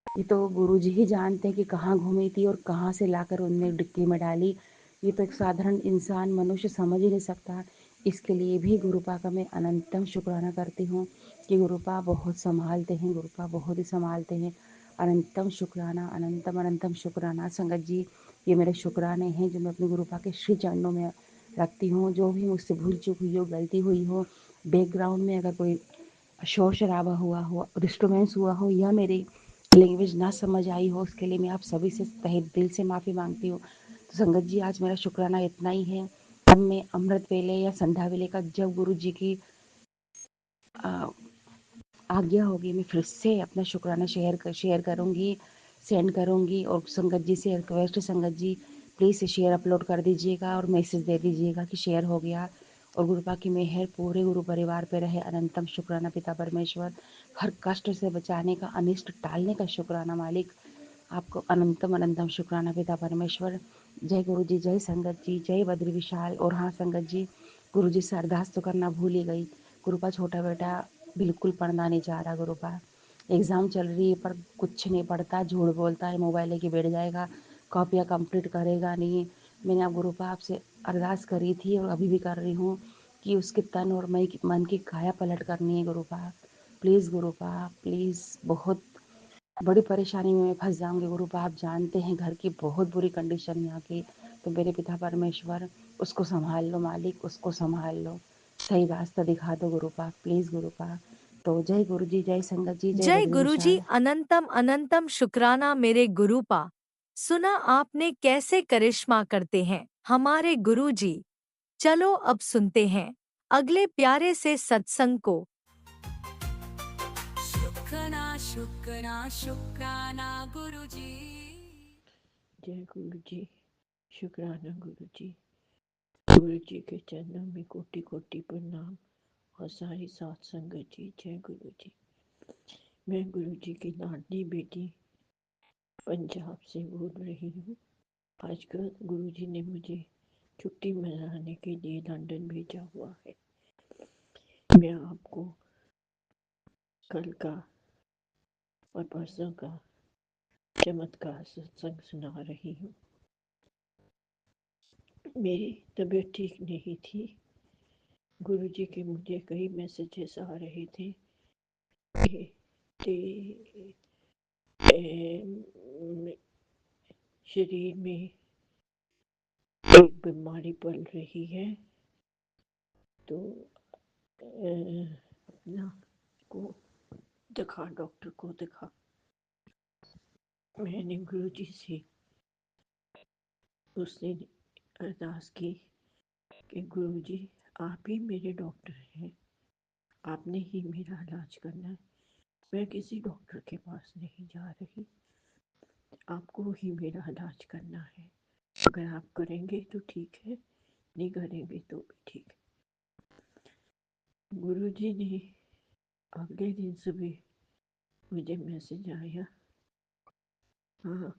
ये तो गुरु जी ही जानते हैं कि कहाँ घूमी थी और कहाँ से लाकर उनने डिक्की में डाली। ये तो एक साधारण इंसान मनुष्य समझ ही नहीं सकता। इसके लिए भी गुरुपा का मैं अनंतम शुक्राना करती हूँ कि गुरुपा बहुत संभालते हैं, गुरुपा बहुत ही संभालते हैं। अनंतम शुक्राना, अनंतम अनंतम शुक्राना संगत जी। ये मेरे शुक्राने हैं जो मैं अपने गुरुपा के श्री चरणों में रखती हूँ। जो भी मुझसे भूल चूक हुई हो, गलती हुई हो, बैकग्राउंड में अगर कोई शोर शराबा हुआ हो, डिस्टर्बेंस हुआ हो या मेरी लैंग्वेज ना समझ आई हो, उसके लिए मैं आप सभी से तहे दिल से माफ़ी मांगती हूँ। तो संगत जी आज मेरा शुक्राना इतना ही है। अब मैं अमृत वेले या संध्या वेले का जब गुरु जी की आज्ञा होगी मैं फिर से अपना शुक्राना शेयर करूँगी, सेंड करूँगी। और संगत जी से रिक्वेस्ट है, संगत जी प्लीज़ शेयर अपलोड कर दीजिएगा और मैसेज दे दीजिएगा कि शेयर हो गया। और गुरुपा की मेहर पूरे गुरु परिवार पे रहे। अनंतम शुक्राना पिता परमेश्वर, हर कष्ट से बचाने का, अनिष्ट टालने का शुक्राना मालिक। आपको अनंतम अनंतम शुक्राना पिता परमेश्वर। जय गुरु जी, जय संगत जी, जय बद्री विशाल। और हाँ संगत जी, गुरु जी से अरदास तो करना भूल ही गई। गुरुपा छोटा बेटा बिल्कुल पढ़ना नहीं चाह रहा। गुरुपा एग्ज़ाम चल रही है पर कुछ नहीं पढ़ता, झूठ बोलता है, मोबाइल लेके बैठ जाएगा, कॉपियाँ कंप्लीट करेगा नहीं। मैंने अब गुरुपा आपसे अरदास करी थी और अभी भी कर रही हूँ कि उसके तन और मन की काया पलट करनी है। गुरुपा प्लीज़, गुरुपा प्लीज़, बहुत बड़ी परेशानी में मैं फंस जाऊंगी। गुरुपा आप जानते हैं घर की बहुत बुरी कंडीशन यहाँ की। तो मेरे पिता परमेश्वर उसको संभाल लो मालिक, उसको संभाल लो, सही रास्ता दिखा दो गुरुपा, प्लीज़ गुरुपा। तो जय गुरु जी, जय संगत जी, जय जय बद्री गुरुजी, विशाल। अनंतम अनंतम शुक्राना मेरे गुरुपा। सुना आपने कैसे करिश्मा करते हैं हमारे गुरुजी। चलो अब सुनते हैं अगले प्यारे से सत्संग को। शुक्राना शुक्राना शुक्राना गुरुजी। जय गुरु जी, शुक्राना गुरु जी। गुरु जी के चरणों में कोटि कोटि प्रणाम और सारी साथ संगत जी, जय गुरु जी। मैं गुरु जी की लाडली बेटी पंजाब से बोल रही हूँ। आजकल गुरु जी ने मुझे छुट्टी मनाने के लिए लंदन भेजा हुआ है। मैं आपको कल का और परसों का चमत्कार सत्संग सुना रही हूँ। मेरी तबीयत ठीक नहीं थी। गुरु जी के मुझे कई मैसेजेस आ रहे थे कि शरीर में एक बीमारी पल रही है, तो अपना को दिखा, डॉक्टर को दिखा। मैंने गुरु जी से उस दिन अरदास की कि गुरु जी आप ही मेरे डॉक्टर हैं, आपने ही मेरा इलाज करना है। मैं किसी डॉक्टर के पास नहीं जा रही, आपको ही मेरा इलाज करना है। अगर आप करेंगे तो ठीक है, नहीं करेंगे तो भी ठीक है। गुरु जी ने अगले दिन सुबह मुझे मैसेज आया, हाँ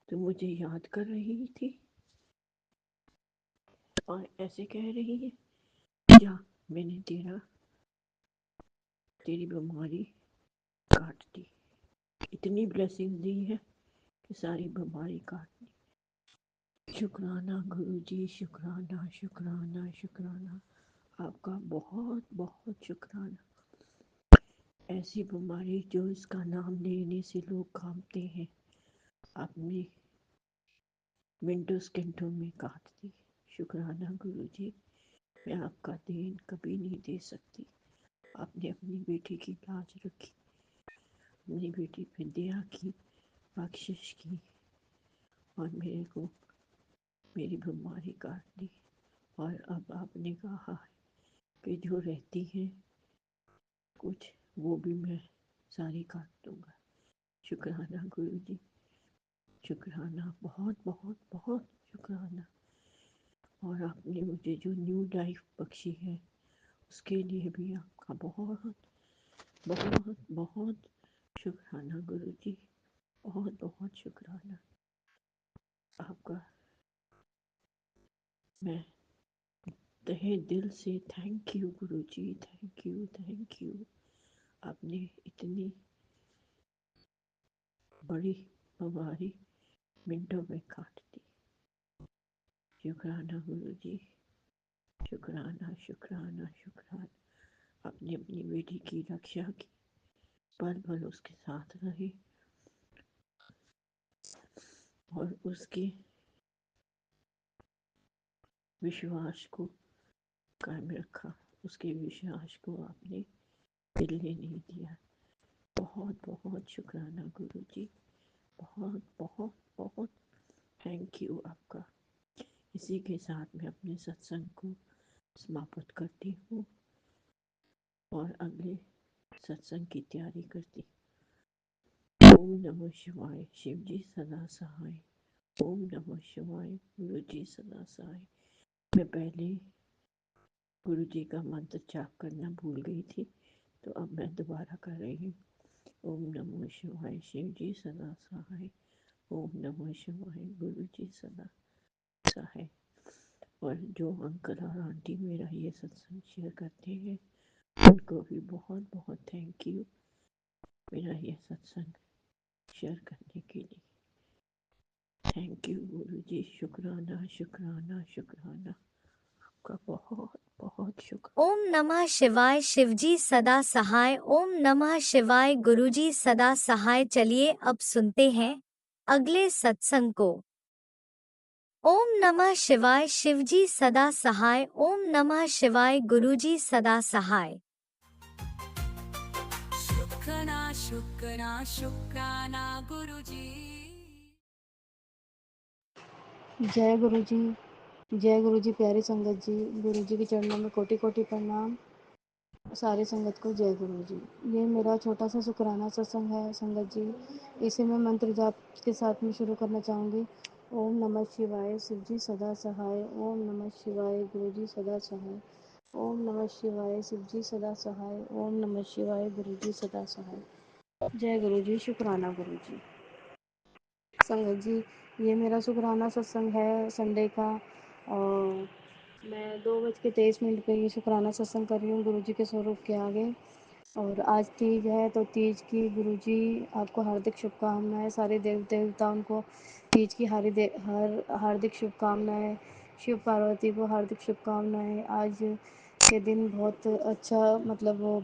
तो मुझे याद कर रही थी और ऐसे कह रही है, जा मैंने तेरी बीमारी काट दी, इतनी ब्लेसिंग दी है कि सारी बीमारी काट दी। शुक्राना गुरु जी, शुक्राना शुक्राना शुक्राना, आपका बहुत बहुत शुक्राना। ऐसी बीमारी जो इसका नाम लेने से लोग कांपते हैं, आपने मिनटों सेकंडों में काट दी। शुक्राना गुरु जी, मैं आपका देन कभी नहीं दे सकती। आपने अपनी बेटी की लाज रखी, अपनी बेटी पे दया की, बख्शिश की और मेरे को मेरी बीमारी काट दी। और अब आपने कहा है कि जो रहती हैं कुछ वो भी मैं सारी काट दूंगा। शुक्राना गुरु जी, शुक्राना, बहुत बहुत बहुत शुक्राना। और और आपने मुझे जो न्यू लाइफ बख्शी है उसके लिए भी आपका बहुत बहुत बहुत शुक्राना गुरु जी, बहुत बहुत शुक्राना आपका। मैं तहे दिल से thank you Guru ji, thank you thank you. आपने इतनी बड़ी बीमारी मिनटों में काट दी। शुक्राना गुरु जी, शुक्राना शुक्राना शुक्राना। आपने अपनी बेटी की रक्षा की, पल पल उसके साथ रहे और उसके विश्वास को कायम रखा, उसके विश्वास को आपने हिलने नहीं दिया। बहुत बहुत शुक्राना गुरु जी, बहुत बहुत बहुत थैंक यू आपका। इसी के साथ मैं अपने सत्संग को समाप्त करती हूँ और अगले सत्संग की तैयारी करती हूँ। ओम नमः शिवाय, शिव जी सदा सहाय। ओम नमः शिवाय, गुरु जी सदा सहाय। मैं पहले गुरु जी का मंत्र जाप करना भूल गई थी, तो अब मैं दोबारा कर रही हूँ। ओम नमः शिवाय, शिव जी सदा सहाय। ओम नमः शिवाय, गुरु जी सदा सहाय। और जो अंकल और आंटी मेरा ये सत्संग शेयर करते हैं उनको भी बहुत बहुत थैंक यू मेरा ये सत्संग शेयर करने के लिए। थैंक यू गुरु जी, शुक्राना शुक्राना शुक्राना आपका बहुत बहुत शुक्र। ओम नमः शिवाय, शिवजी सदा सहाय। ओम नमः शिवाय, गुरुजी सदा सहाय। चलिए अब सुनते हैं अगले सत्संग को। ओम नमः शिवाय, शिवजी सदा सहाय। ओम नमः शिवाय, गुरुजी सदा सहाय। शुक्राना शुक्राना शुक्राना गुरुजी। जय गुरु जी, जय गुरु जी। प्यारी संगत जी, गुरु जी के चरणों में कोटि कोटि प्रणाम। सारी संगत को जय गुरु जी। ये मेरा छोटा सा शुक्राना सत्संग है संगत जी। इसे मैं मंत्र जाप के साथ में शुरू करना चाहूँगी। ओम नमः शिवाय, शिव जी सदा सहाय। ओम नमः शिवाय, गुरु जी सदा सहाय। ओम नमः शिवाय, शिव जी सदा सहाय। ओम नमः शिवाय, गुरु जी सदा सहाय। जय गुरु जी, शुक्राना गुरु जी। संगत जी, ये मेरा शुक्राना सत्संग है संडे का, और मैं 2:23 पे ये शुक्राना सत्संग कर रही हूँ गुरु जी के स्वरूप के आगे। और आज तीज है, तो तीज की गुरु जी आपको हार्दिक शुभकामनाएं। सारे देव देवताओं को तीज की हार्दिक शुभकामनाएं। शिव पार्वती को हार्दिक शुभकामनाएं। आज के दिन बहुत अच्छा, मतलब वो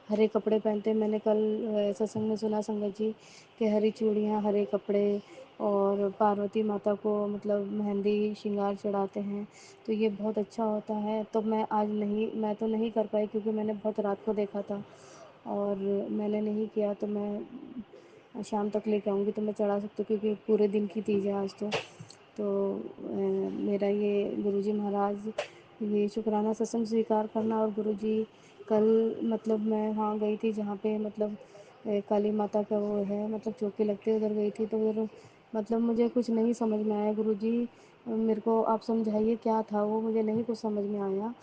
हरे कपड़े पहनते हैं। मैंने कल सत्संग में सुना संगत जी कि हरी चूड़ियाँ, हरे कपड़े, और पार्वती माता को मतलब मेहंदी श्रृंगार चढ़ाते हैं, तो ये बहुत अच्छा होता है। तो मैं तो नहीं कर पाई क्योंकि मैंने बहुत रात को देखा था और मैंने नहीं किया। तो मैं शाम तक लेके आऊँगी तो मैं चढ़ा सकती हूँ, क्योंकि पूरे दिन की तीज है आज तो मेरा ये गुरुजी महाराज ये शुक्राना सत्संग स्वीकार करना। और गुरुजी कल मतलब मैं वहाँ गई थी जहाँ पे मतलब काली माता का वो है, मतलब चौकी लगती है, उधर गई थी। तो उधर मतलब मुझे कुछ नहीं समझ में आया। गुरुजी मेरे को आप समझाइए क्या था वो, मुझे नहीं कुछ समझ में आया।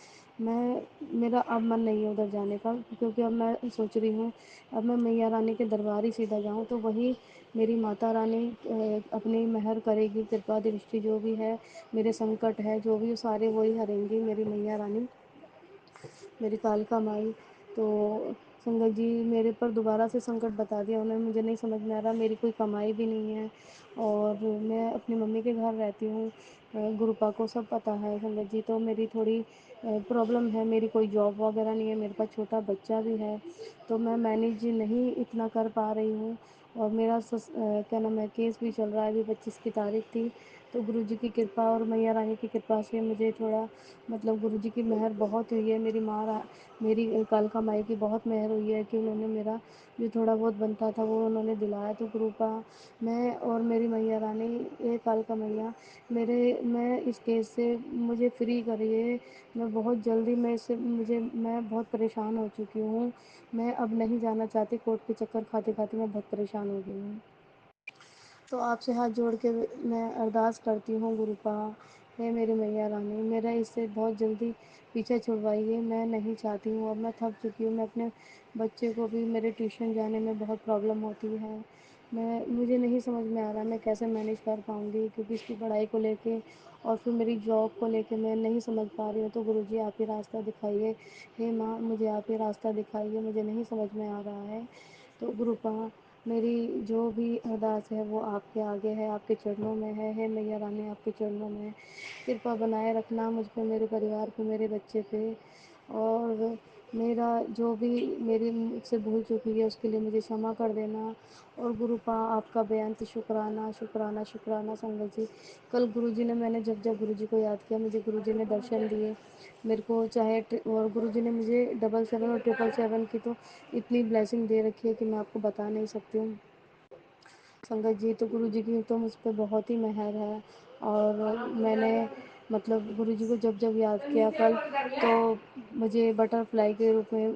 मेरा अब मन नहीं है उधर जाने का, क्योंकि अब मैं सोच रही हूँ अब मैं मैया रानी के दरबार ही सीधा जाऊँ, तो वही मेरी माता रानी अपनी मेहर करेगी, कृपा दृष्टि जो भी है, मेरे संकट है जो भी, सारे वही हरेंगी मेरी मैया रानी, मेरी कालका माई। तो संगत जी मेरे पर दोबारा से संकट बता दिया उन्होंने, मुझे नहीं समझ में आ रहा। मेरी कोई कमाई भी नहीं है और मैं अपनी मम्मी के घर रहती हूँ। गुरुपा को सब पता है संगत जी। तो मेरी थोड़ी प्रॉब्लम है, मेरी कोई जॉब वगैरह नहीं है, मेरे पास छोटा बच्चा भी है, तो मैं मैनेज नहीं इतना कर पा रही हूँ। और मेरा क्या नाम है, केस भी चल रहा है, अभी 25 की तारीख थी। तो गुरु जी की कृपा और मैया रानी की कृपा से मुझे थोड़ा मतलब गुरु जी की मेहर बहुत हुई है। मेरी कालका माई की बहुत मेहर हुई है कि उन्होंने मेरा जो थोड़ा बहुत बनता था वो उन्होंने दिलाया। तो कृपा मैं और मेरी मैया रानी, ये कालका मैया मैं इस केस से मुझे फ्री करिए। मैं बहुत जल्दी मैं बहुत परेशान हो चुकी हूँ। मैं अब नहीं जाना चाहती, कोर्ट के चक्कर खाते खाते मैं बहुत परेशान हो गई हूँ। तो आपसे हाथ जोड़ के मैं अरदास करती हूँ गुरुपा, हे मेरी मैया रानी, मेरा इससे बहुत जल्दी पीछा छुड़वाइए। मैं नहीं चाहती हूँ, अब मैं थक चुकी हूँ। मैं अपने बच्चे को भी मेरे ट्यूशन जाने में बहुत प्रॉब्लम होती है। मुझे नहीं समझ में आ रहा मैं कैसे मैनेज कर पाऊँगी, क्योंकि इसकी पढ़ाई को लेके और फिर मेरी जॉब को लेके मैं नहीं समझ पा रही हूँ। तो गुरुजी आप ही रास्ता दिखाइए। हे माँ, मुझे आप ही रास्ता दिखाइए, मुझे नहीं समझ में आ रहा है। तो गुरुपा, मेरी जो भी अरदास है वो आपके आगे है, आपके चरणों में है। हे मैया रानी, आपके चरणों में है। कृपा बनाए रखना मुझ पे, मेरे परिवार पे, मेरे बच्चे पे। और मेरा जो भी मेरी मुझसे भूल चुकी है उसके लिए मुझे क्षमा कर देना। और गुरुपा, आपका बेअंत शुक्राना शुक्राना शुक्राना संगत जी। कल गुरुजी ने, मैंने जब जब गुरुजी को याद किया, मुझे गुरुजी ने दर्शन दिए मेरे को। चाहे और गुरुजी ने मुझे 777 और 777 की तो इतनी ब्लेसिंग दे रखी है कि मैं आपको बता नहीं सकती हूँ संगत जी। तो गुरुजी की तो मुझ पर बहुत ही मेहर है। और मैंने मतलब गुरुजी को जब जब याद किया कल, तो मुझे बटरफ्लाई के रूप में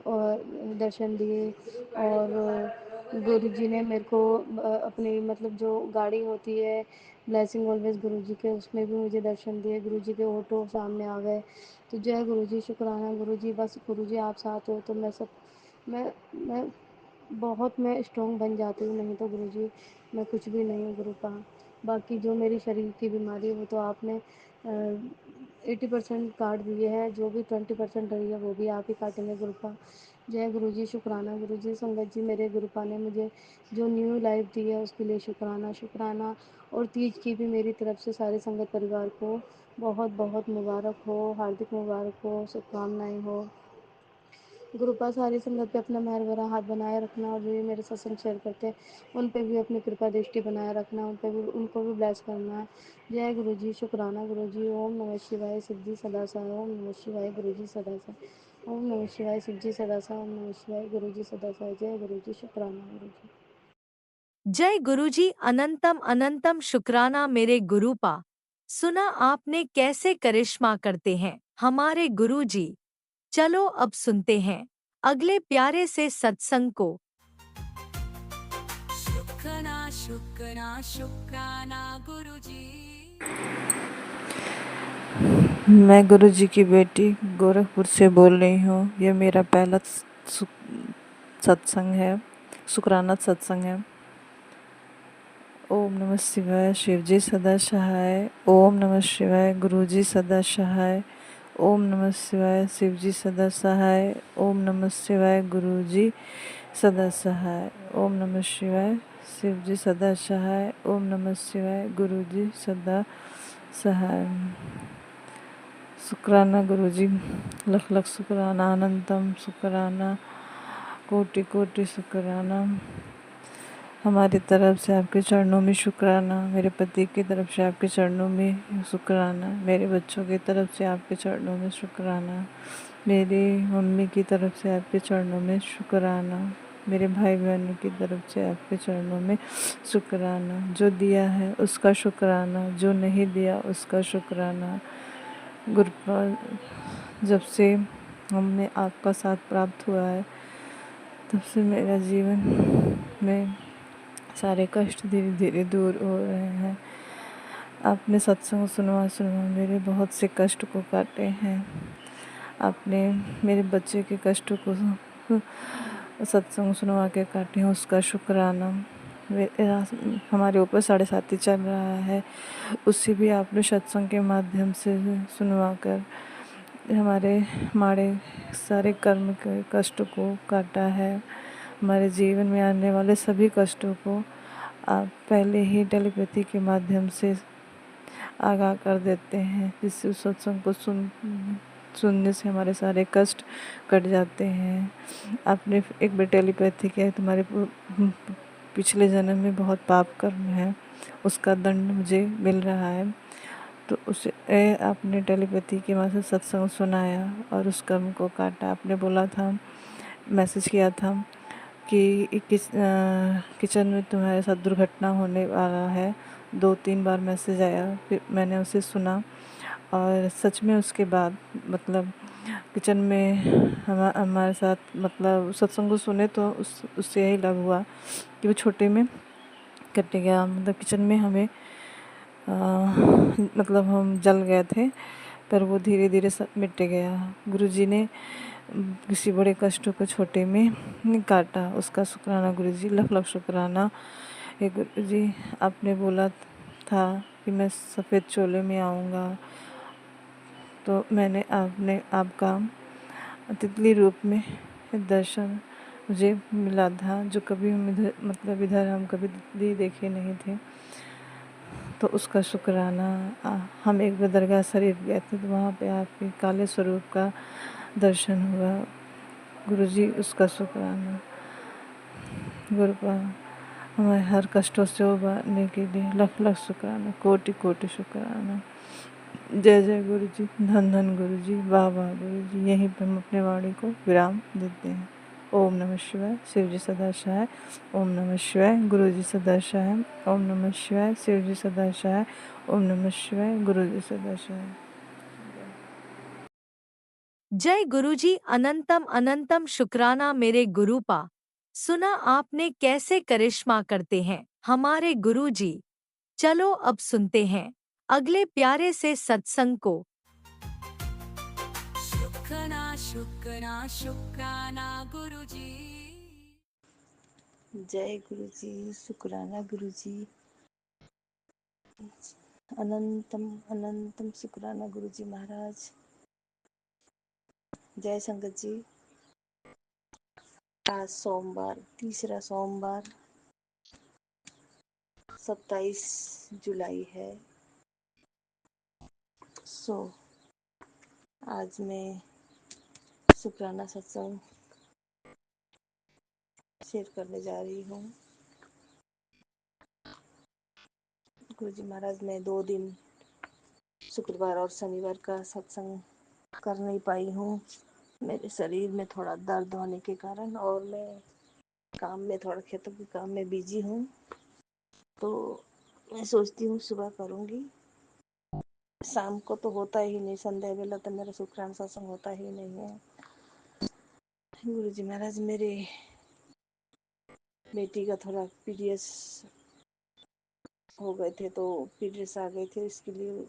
दर्शन दिए। और गुरुजी ने मेरे को अपनी मतलब जो गाड़ी होती है ब्लेसिंग ऑलवेज गुरुजी के, उसमें भी मुझे दर्शन दिए। गुरुजी के ऑटो सामने आ गए। तो जय गुरुजी, शुक्राना गुरुजी। बस गुरुजी आप साथ हो तो मैं बहुत मैं स्ट्रॉन्ग बन जाती हूँ, नहीं तो गुरुजी मैं कुछ भी नहीं हूँ गुरुपा। बाकी जो मेरी शरीर की बीमारी है वो तो आपने 80% काट दिए है, जो भी 20% रही है वो भी आप ही काटेंगे गुरुपा। जय गुरुजी, शुक्राना गुरुजी। संगत जी, मेरे गुरुपा ने मुझे जो न्यू लाइफ दी है उसके लिए शुक्राना शुक्राना। और तीज की भी मेरी तरफ से सारे संगत परिवार को बहुत बहुत मुबारक हो, हार्दिक मुबारक हो, शुभकामनाएँ हो। गुरुपा, सारी संगत पे अपना मेहर भरा हाथ बनाए रखना। और जो ये मेरे सत्संग शेयर करते हैं उन पे भी अपनी कृपा दृष्टि बनाए रखना, उन पे भी, उनको भी ब्लेस करना है। जय गुरुजी, शुक्राना गुरुजी। ओम नमः शिवाय, शिव जी सदा साई। ओम नमः शिवाय, गुरुजी सदा साई। ओम नमः शिवाय, शिव जी सदा साई। ओम नमः शिवाय, गुरुजी सदा साई। जय गुरुजी, शुक्राना गुरुजी। जय गुरुजी, अनंतम अनंतम शुक्राना मेरे गुरुपा। सुना आपने कैसे करिश्मा करते हैं हमारे गुरुजी। चलो अब सुनते हैं अगले प्यारे से सत्संग को। शुक्राना शुक्राना शुक्राना गुरुजी। मैं गुरुजी की बेटी गोरखपुर से बोल रही हूँ। ये मेरा पहला सत्संग है, शुक्राना सत्संग है। ओम नमः शिवाय, शिवजी सदा सहाय। ओम नमः शिवाय, गुरुजी सदा सहाय। ओम नमः शिवाय, शिवजी सदा सहाय। ओम नमः शिवाय, गुरुजी सदा सहाय। ओम नमः शिवाय, शिवजी सदा सहाय। ओम नमः शिवाय, गुरुजी सदा सहाय। शुक्राना गुरुजी, लख लख शुक्राना, अनंतम शुक्राना, कोटि कोटि शुक्राना। हमारी तरफ से आपके चरणों में शुक्राना, मेरे पति की तरफ से आपके चरणों में शुक्राना, मेरे बच्चों की तरफ से आपके चरणों में शुक्राना, मेरी मम्मी की तरफ से आपके चरणों में शुक्राना, मेरे भाई बहनों की तरफ से आपके चरणों में शुक्राना। जो दिया है उसका शुक्राना, जो नहीं दिया उसका शुक्राना। गुरुपाल, जब से हमने आपका साथ प्राप्त हुआ है तब से मेरा जीवन में सारे कष्ट धीरे धीरे दूर हो रहे हैं। आपने सत्संग सुनवा सुनवा मेरे बहुत से कष्ट को काटे हैं। आपने मेरे बच्चे के कष्टों को सत्संग सुनवा के काटे हैं, उसका शुक्राना। हमारे ऊपर 7.5 चल रहा है, उससे भी आपने सत्संग के माध्यम से सुनवा कर हमारे माड़े सारे कर्म के कष्ट को काटा है। हमारे जीवन में आने वाले सभी कष्टों को आप पहले ही टेलीपैथी के माध्यम से आगाह कर देते हैं, जिससे उस सत्संग को सुनने से हमारे सारे कष्ट कट जाते हैं। आपने एक बार टेलीपैथी किया, तुम्हारे पिछले जन्म में बहुत पाप कर्म है, उसका दंड मुझे मिल रहा है। तो उसे आपने टेलीपैथी के माध्यम से सत्संग सुनाया और उस कर्म को काटा। आपने बोला था, मैसेज किया था कि किचन में तुम्हारे साथ दुर्घटना होने वाला है। 2-3 बार मैसेज आया, फिर मैंने उसे सुना और सच में उसके बाद मतलब किचन में हमारे साथ मतलब सत्संग को सुने तो उससे यही लग हुआ कि वो छोटे में कट गया। मतलब किचन में हमें मतलब हम जल गए थे, पर वो धीरे धीरे सब मिट गया। गुरुजी ने किसी बड़े कष्टों को छोटे में काटा, उसका शुक्राना गुरुजी, लाख लाख शुक्राना। ये गुरुजी, आपने बोला था कि मैं सफ़ेद चोले में आऊँगा, तो मैंने आपका तितली रूप में दर्शन मुझे मिला था, जो कभी हम इधर हम कभी तितली देखे नहीं थे। तो उसका शुक्राना। हम एक बार दरगाह शरीफ गए थे, तो वहाँ पे आपके काले स्वरूप का दर्शन हुआ। गुरुजी, उसका शुक्राना। गुरुपा हमारे हर कष्टों से उबारने के लिए लाख लाख शुक्राना, कोटि कोटि शुक्राना। जय जय गुरुजी, धन धन गुरुजी, वाह वाह गुरुजी। यहीं पर हम अपने वाणी को विराम देते हैं। ओम नमः शिवाय, शिव जी सदा सहाय। ओम नमः शिवाय, गुरु जी सदा सहाय। ओम नमः शिवाय, शिव जी सदा सहाय। ओम नमः शिवाय, गुरु जी सदा सहाय। जय गुरुजी, अनंतम अनंतम शुक्राना मेरे गुरुपा। सुना आपने कैसे करिश्मा करते हैं हमारे गुरुजी। चलो अब सुनते हैं अगले प्यारे से सत्संग को। शुक्राना शुक्राना शुक्राना गुरुजी। जय गुरु जी, शुक्राना गुरु जी, अनंतम अनंतम शुक्राना गुरु जी महाराज। जय संगत जी। आज सोमवार, तीसरा सोमवार, 27 जुलाई है। आज मैं शुक्राना सत्संग शेयर करने जा रही हूँ। गुरुजी महाराज, मैं 2 दिन शुक्रवार और शनिवार का सत्संग कर नहीं पाई हूँ। मेरे शरीर में थोड़ा दर्द होने के कारण, और मैं काम में थोड़ा खेतों के काम में बिजी हूँ, तो मैं सोचती हूँ सुबह करूँगी। शाम को तो होता ही नहीं, संध्या बेला तो मेरा शुक्राना सत्संग होता ही नहीं है। गुरुजी महाराज, मेरे बेटी का थोड़ा पीरियड्स हो गए थे, तो पीरियड्स आ गए थे, इसके लिए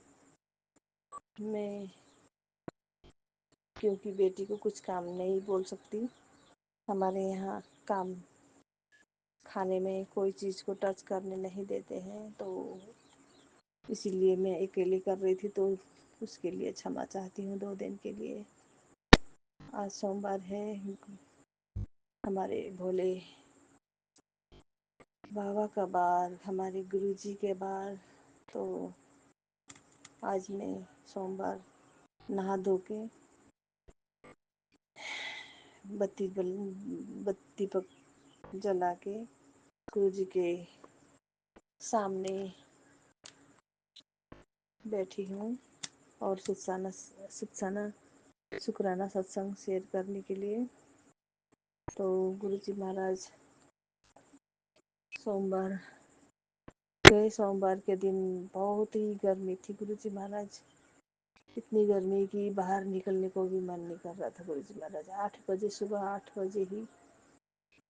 मैं, क्योंकि बेटी को कुछ काम नहीं बोल सकती, हमारे यहाँ काम खाने में कोई चीज़ को टच करने नहीं देते हैं, तो इसीलिए मैं अकेले कर रही थी, तो उसके लिए क्षमा चाहती हूँ 2 दिन के लिए। आज सोमवार है, हमारे भोले बाबा का बार, हमारे गुरुजी के बार, तो आज मैं सोमवार नहा धो के बत्ती जला के गुरुजी के सामने बैठी हूँ और शुक्राना सत्संग शेयर करने के लिए। तो गुरुजी महाराज सोमवार के दिन बहुत ही गर्मी थी गुरुजी महाराज। इतनी गर्मी कि बाहर निकलने को भी मन नहीं कर रहा था गुरुजी महाराज। 8 बजे, सुबह 8 बजे ही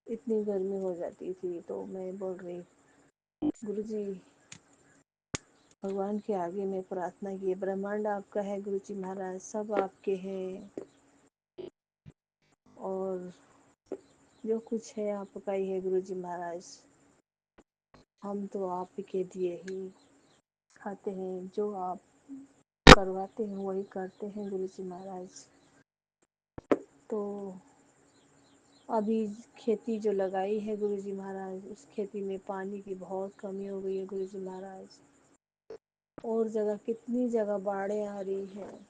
इतनी गर्मी हो जाती थी। तो मैं बोल रही, गुरुजी भगवान के आगे मैं प्रार्थना की, ब्रह्मांड आपका है गुरुजी महाराज, सब आपके हैं, और जो कुछ है आपका ही है गुरुजी महाराज। हम तो आप के दिए ही खाते हैं, जो आप करवाते हैं वही करते हैं गुरुजी महाराज। तो अभी खेती जो लगाई है गुरुजी महाराज, उस खेती में पानी की बहुत कमी हो गई है गुरुजी महाराज। और जगह, कितनी जगह बाढ़ें आ रही है,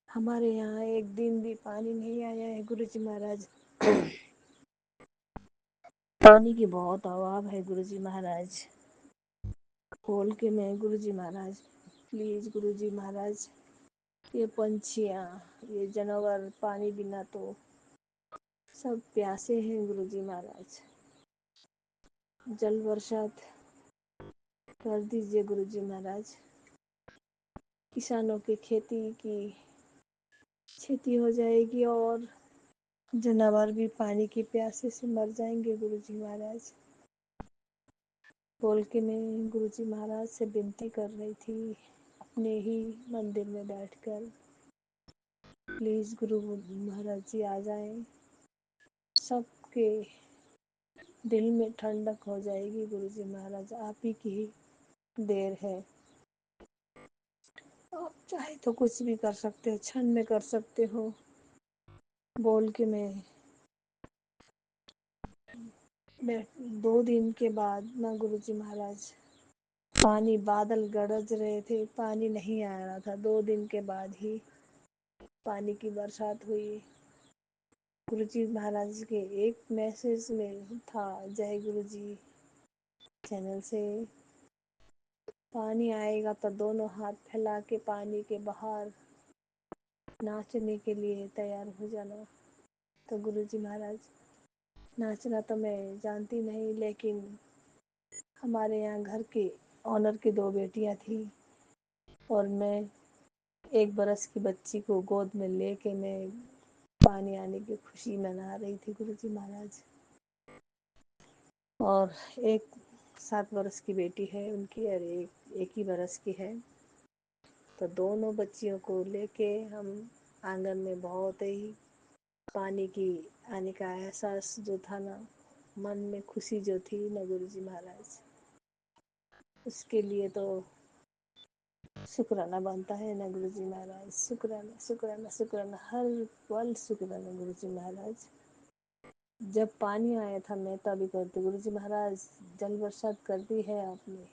हमारे यहाँ एक दिन भी पानी नहीं आया है गुरुजी महाराज। पानी की बहुत अभाव है गुरुजी महाराज। खोल के मैं गुरुजी महाराज, प्लीज गुरुजी महाराज, ये पंछियाँ, ये जानवर पानी बिना तो सब प्यासे हैं गुरुजी महाराज। जल बरसात कर दीजिए गुरुजी महाराज। किसानों की खेती की क्षति हो जाएगी और जानवर भी पानी की प्यासे से मर जाएंगे गुरुजी महाराज। बोल के मैं गुरुजी महाराज से विनती कर रही थी अपने ही मंदिर में बैठकर, प्लीज़ गुरु महाराज जी आ जाएं, सबके दिल में ठंडक हो जाएगी। गुरुजी महाराज आप ही की ही देर है, आप चाहे तो कुछ भी कर सकते हो, क्षण में कर सकते हो, बोल के मैं 2 दिन के बाद ना गुरुजी महाराज, पानी बादल गरज रहे थे, पानी नहीं आ रहा था, 2 दिन के बाद ही पानी की बरसात हुई। गुरुजी महाराज के एक मैसेज में था, जय गुरुजी चैनल से पानी आएगा तो दोनों हाथ फैला के पानी के बाहर नाचने के लिए तैयार हो जाना। तो गुरुजी महाराज, नाचना तो मैं जानती नहीं, लेकिन हमारे यहाँ घर के ऑनर की 2 बेटियां थी और मैं 1 बरस की बच्ची को गोद में लेके मैं पानी आने की खुशी मना रही थी गुरुजी महाराज। और एक 7 बरस की बेटी है उनकी और एक ही बरस की है। तो दोनों बच्चियों को लेके हम आंगन में बहुत ही पानी की आने का एहसास जो था ना, मन में खुशी जो थी ना गुरुजी महाराज, उसके लिए तो शुक्राना बनता है ना गुरुजी महाराज। शुक्राना शुक्राना शुक्राना, हर पल शुक्राना गुरुजी महाराज। जब पानी आया था मैं तभी करती, गुरुजी महाराज जल बरसात कर दी है आपने,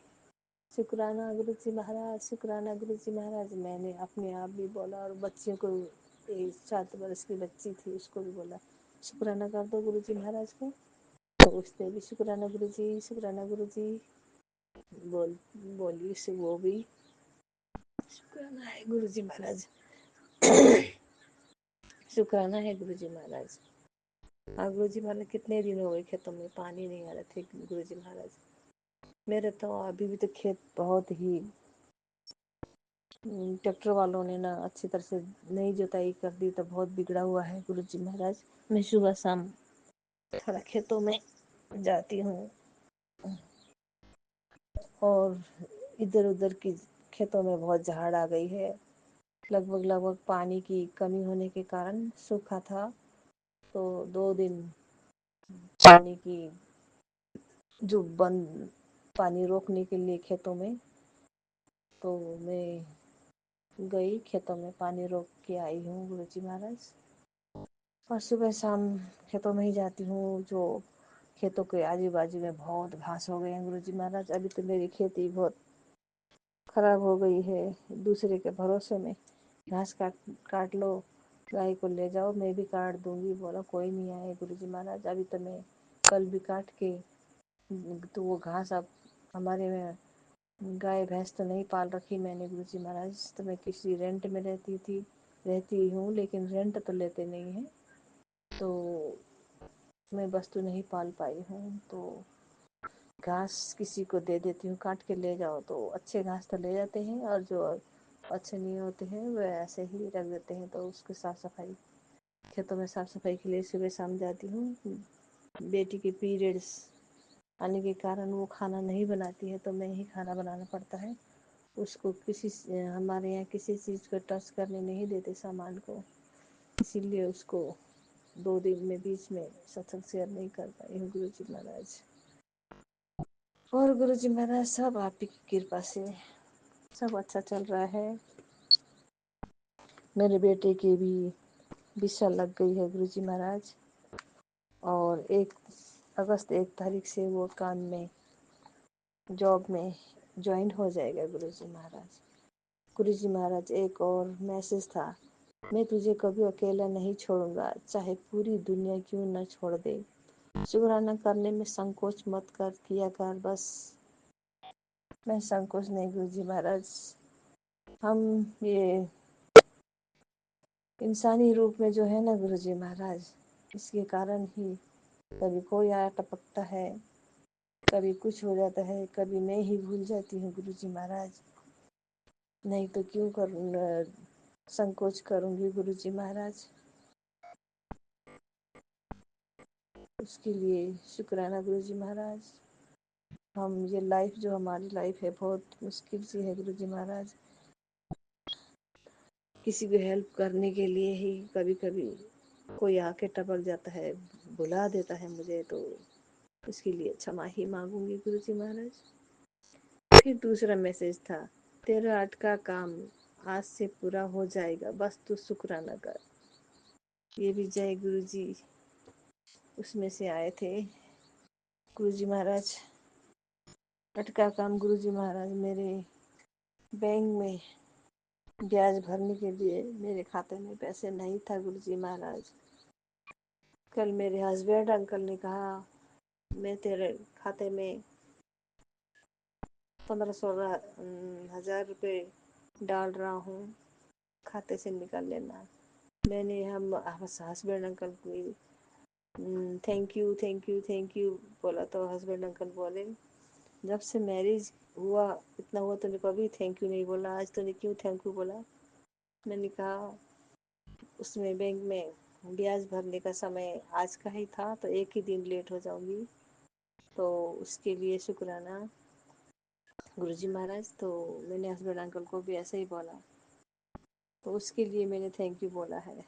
शुक्राना गुरुजी महाराज, शुक्राना गुरुजी महाराज। मैंने अपने आप भी बोला और बच्चियों को, 7 बरस की बच्ची थी उसको भी बोला, शुक्राना कर दो गुरुजी महाराज को। तो उसने भी शुक्राना गुरुजी, शुक्राना गुरुजी बोली से वो भी शुक्राना है गुरुजी महाराज। शुक्राना है गुरुजी महाराज। हाँ गुरुजी महाराज, कितने दिन हो गए खेतों में पानी नहीं आ रहे थे गुरुजी महाराज। मेरे तो अभी भी तो खेत बहुत ही, ट्रैक्टर वालों ने ना अच्छी तरह से नहीं जुताई कर दी तो बहुत बिगड़ा हुआ है गुरुजी महाराज। मैं सुबह शाम थोड़ा खेतों में जाती हूँ और इधर उधर की खेतों में बहुत झाड़ आ गई है। लगभग पानी की कमी होने के कारण सूखा था, तो 2 दिन पानी की जो बंद, पानी रोकने के लिए खेतों में, तो मैं गई खेतों में पानी रोक के आई हूँ गुरुजी महाराज। और सुबह शाम खेतों में ही जाती हूँ। जो खेतों के आजू बाजू में बहुत घास हो गए हैं गुरुजी महाराज। अभी तो मेरी खेती बहुत खराब हो गई है, दूसरे के भरोसे में घास काट काट लो, गाय को ले जाओ, मैं भी काट दूंगी। बोला कोई नहीं आए गुरुजी महाराज, अभी तो मैं कल भी काट के, तो वो घास अब हमारे में गाय भैंस तो नहीं पाल रखी मैंने गुरुजी महाराज। तो मैं किसी रेंट में रहती हूँ, लेकिन रेंट तो लेते नहीं हैं, तो मैं वस्तु नहीं पाल पाई हूँ। तो घास किसी को दे देती हूँ, काट के ले जाओ, तो अच्छे घास तो ले जाते हैं और जो अच्छे नहीं होते हैं वह ऐसे ही रख देते हैं। तो उसकी साफ सफाई, खेतों में साफ सफाई के लिए सुबह शाम जाती हूँ। बेटी के पीरियड्स आने के कारण वो खाना नहीं बनाती है, तो मैं ही खाना बनाना पड़ता है उसको। हमारे यहाँ किसी चीज़ को टच करने नहीं देते सामान को, इसीलिए उसको 2 दिन में बीच में सत्संग शेयर नहीं कर पाई हूँ गुरुजी महाराज। और गुरुजी महाराज सब आप ही की कृपा से सब अच्छा चल रहा है। मेरे बेटे की भी वीसा लग गई है गुरुजी महाराज, और 1 अगस्त 1 तारीख से वो काम में, जॉब में ज्वाइन हो जाएगा गुरुजी महाराज। गुरुजी महाराज एक और मैसेज था, मैं तुझे कभी अकेला नहीं छोड़ूंगा, चाहे पूरी दुनिया क्यों न छोड़ दे। शुक्राना करने में संकोच मत कर, किया कर बस। मैं संकोच नहीं गुरुजी महाराज, हम ये इंसानी रूप में जो है ना गुरुजी महाराज, इसके कारण ही कभी कोई आया टपकता है, कभी कुछ हो जाता है, कभी मैं ही भूल जाती हूँ गुरुजी महाराज। नहीं तो क्यों संकोच करूँगी गुरुजी महाराज। उसके लिए शुक्राना गुरुजी महाराज। हम ये लाइफ जो हमारी लाइफ है बहुत मुश्किल सी है गुरु जी महाराज। किसी को हेल्प करने के लिए ही कभी कभी कोई आके टपक जाता है, बुला देता है मुझे, तो उसके लिए क्षमा ही मांगूंगी गुरु जी महाराज। फिर दूसरा मैसेज था, तेरा अटका काम आज से पूरा हो जाएगा, बस तू शुक्राना कर। ये भी जय गुरु जी उसमें से आए थे। गुरु जी महाराज अटका काम गुरु जी महाराज, मेरे बैंक में ब्याज भरने के लिए मेरे खाते में पैसे नहीं था गुरु जी महाराज। कल मेरे हस्बैंड अंकल ने कहा मैं तेरे खाते में 15-16 हजार रुपये डाल रहा हूँ, खाते से निकाल लेना। मैंने हम हस्बैंड अंकल को thank you thank you thank you बोला, तो हस्बैंड अंकल बोले जब से मैरिज हुआ इतना हुआ तूने कभी थैंक यू नहीं बोला, आज तूने क्यों थैंक यू बोला। मैंने कहा उसमें बैंक में ब्याज भरने का समय आज का ही था, तो एक ही दिन लेट हो जाऊंगी, तो उसके लिए शुक्राना गुरुजी महाराज। तो मैंने हस्बैंड अंकल को भी ऐसे ही बोला, तो उसके लिए मैंने थैंक यू बोला है,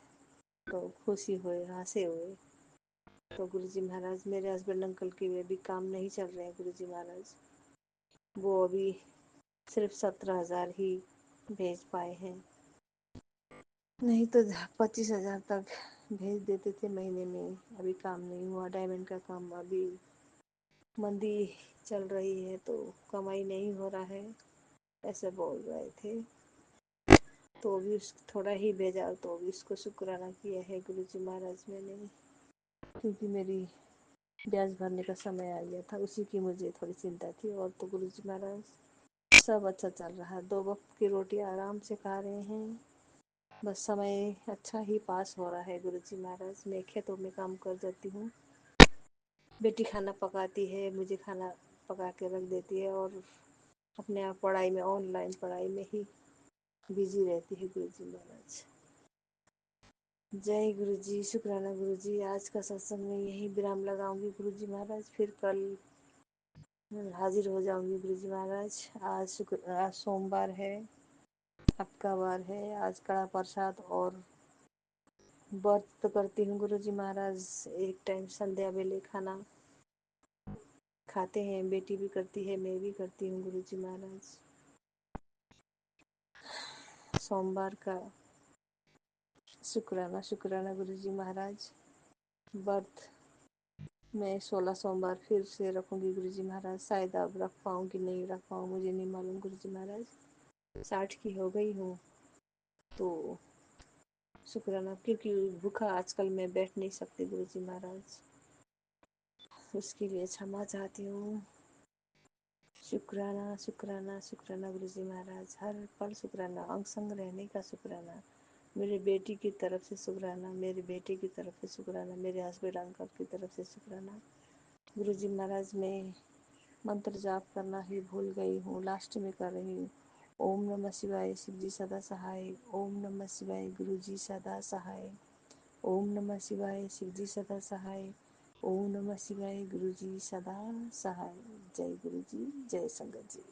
तो खुशी हुए, हंसे हुए। तो गुरुजी महाराज मेरे हस्बैंड अंकल के भी काम नहीं चल रहे हैं गुरुजी महाराज, वो अभी सिर्फ 17 हजार ही भेज पाए हैं, नहीं तो 25 हजार तक भेज देते थे महीने में। अभी काम नहीं हुआ, डायमंड का काम अभी मंदी चल रही है तो कमाई नहीं हो रहा है, ऐसे बोल रहे थे। तो भी थोड़ा ही भेजा, तो भी उसको शुक्राना किया है गुरुजी महाराज मैंने, क्योंकि मेरी ब्याज भरने का समय आ गया था, उसी की मुझे थोड़ी चिंता थी। और तो गुरुजी महाराज सब अच्छा चल रहा है, 2 वक्त की रोटी आराम से खा रहे हैं, बस समय अच्छा ही पास हो रहा है गुरुजी महाराज। मैं खेतों में काम कर जाती हूँ, बेटी खाना पकाती है, मुझे खाना पका के रख देती है, और अपने आप पढ़ाई में, ऑनलाइन पढ़ाई में ही बिजी रहती है गुरुजी महाराज। जय गुरु जी, शुक्राना गुरु जी। आज का सत्संग में यही विराम लगाऊंगी गुरु जी महाराज, फिर कल हाजिर हो जाऊंगी गुरु जी महाराज। आज सोमवार है, आपका वार है, आज कड़ा प्रसाद और व्रत तो करती हूँ गुरु जी महाराज। एक टाइम संध्या वेले खाना खाते हैं, बेटी भी करती है, मैं भी करती हूँ गुरु जी महाराज। सोमवार का शुक्राना शुक्राना गुरु जी महाराज। व्रत मैं 16 सोमवार फिर से रखूंगी गुरु जी महाराज, शायद अब रख पाऊँ कि नहीं रख पाऊँ मुझे नहीं मालूम गुरु जी महाराज। 60 की हो गई हूँ तो शुक्राना, क्योंकि भूखा आजकल मैं बैठ नहीं सकती गुरु जी महाराज, उसके लिए क्षमा चाहती हूँ। शुक्राना शुक्राना शुक्राना गुरु जी महाराज, हर पल शुक्राना, अंग संग रहने का शुक्राना, मेरे बेटी की तरफ से शुक्राना, मेरे बेटे की तरफ से शुक्राना, मेरे हस्बैंड अंकल की तरफ से शुक्राना गुरु जी महाराज। मैं मंत्र जाप करना ही भूल गई हूँ, लास्ट में कर रही हूँ। ओम नमः शिवाय शिव जी सदा सहाय, ओम नमः शिवाय गुरु जी सदा सहाय, ओम नमः शिवाय शिव जी सदा सहाय, ओम नमः शिवाय गुरु जी सदा सहाय। जय गुरु जी, जय संगत जी।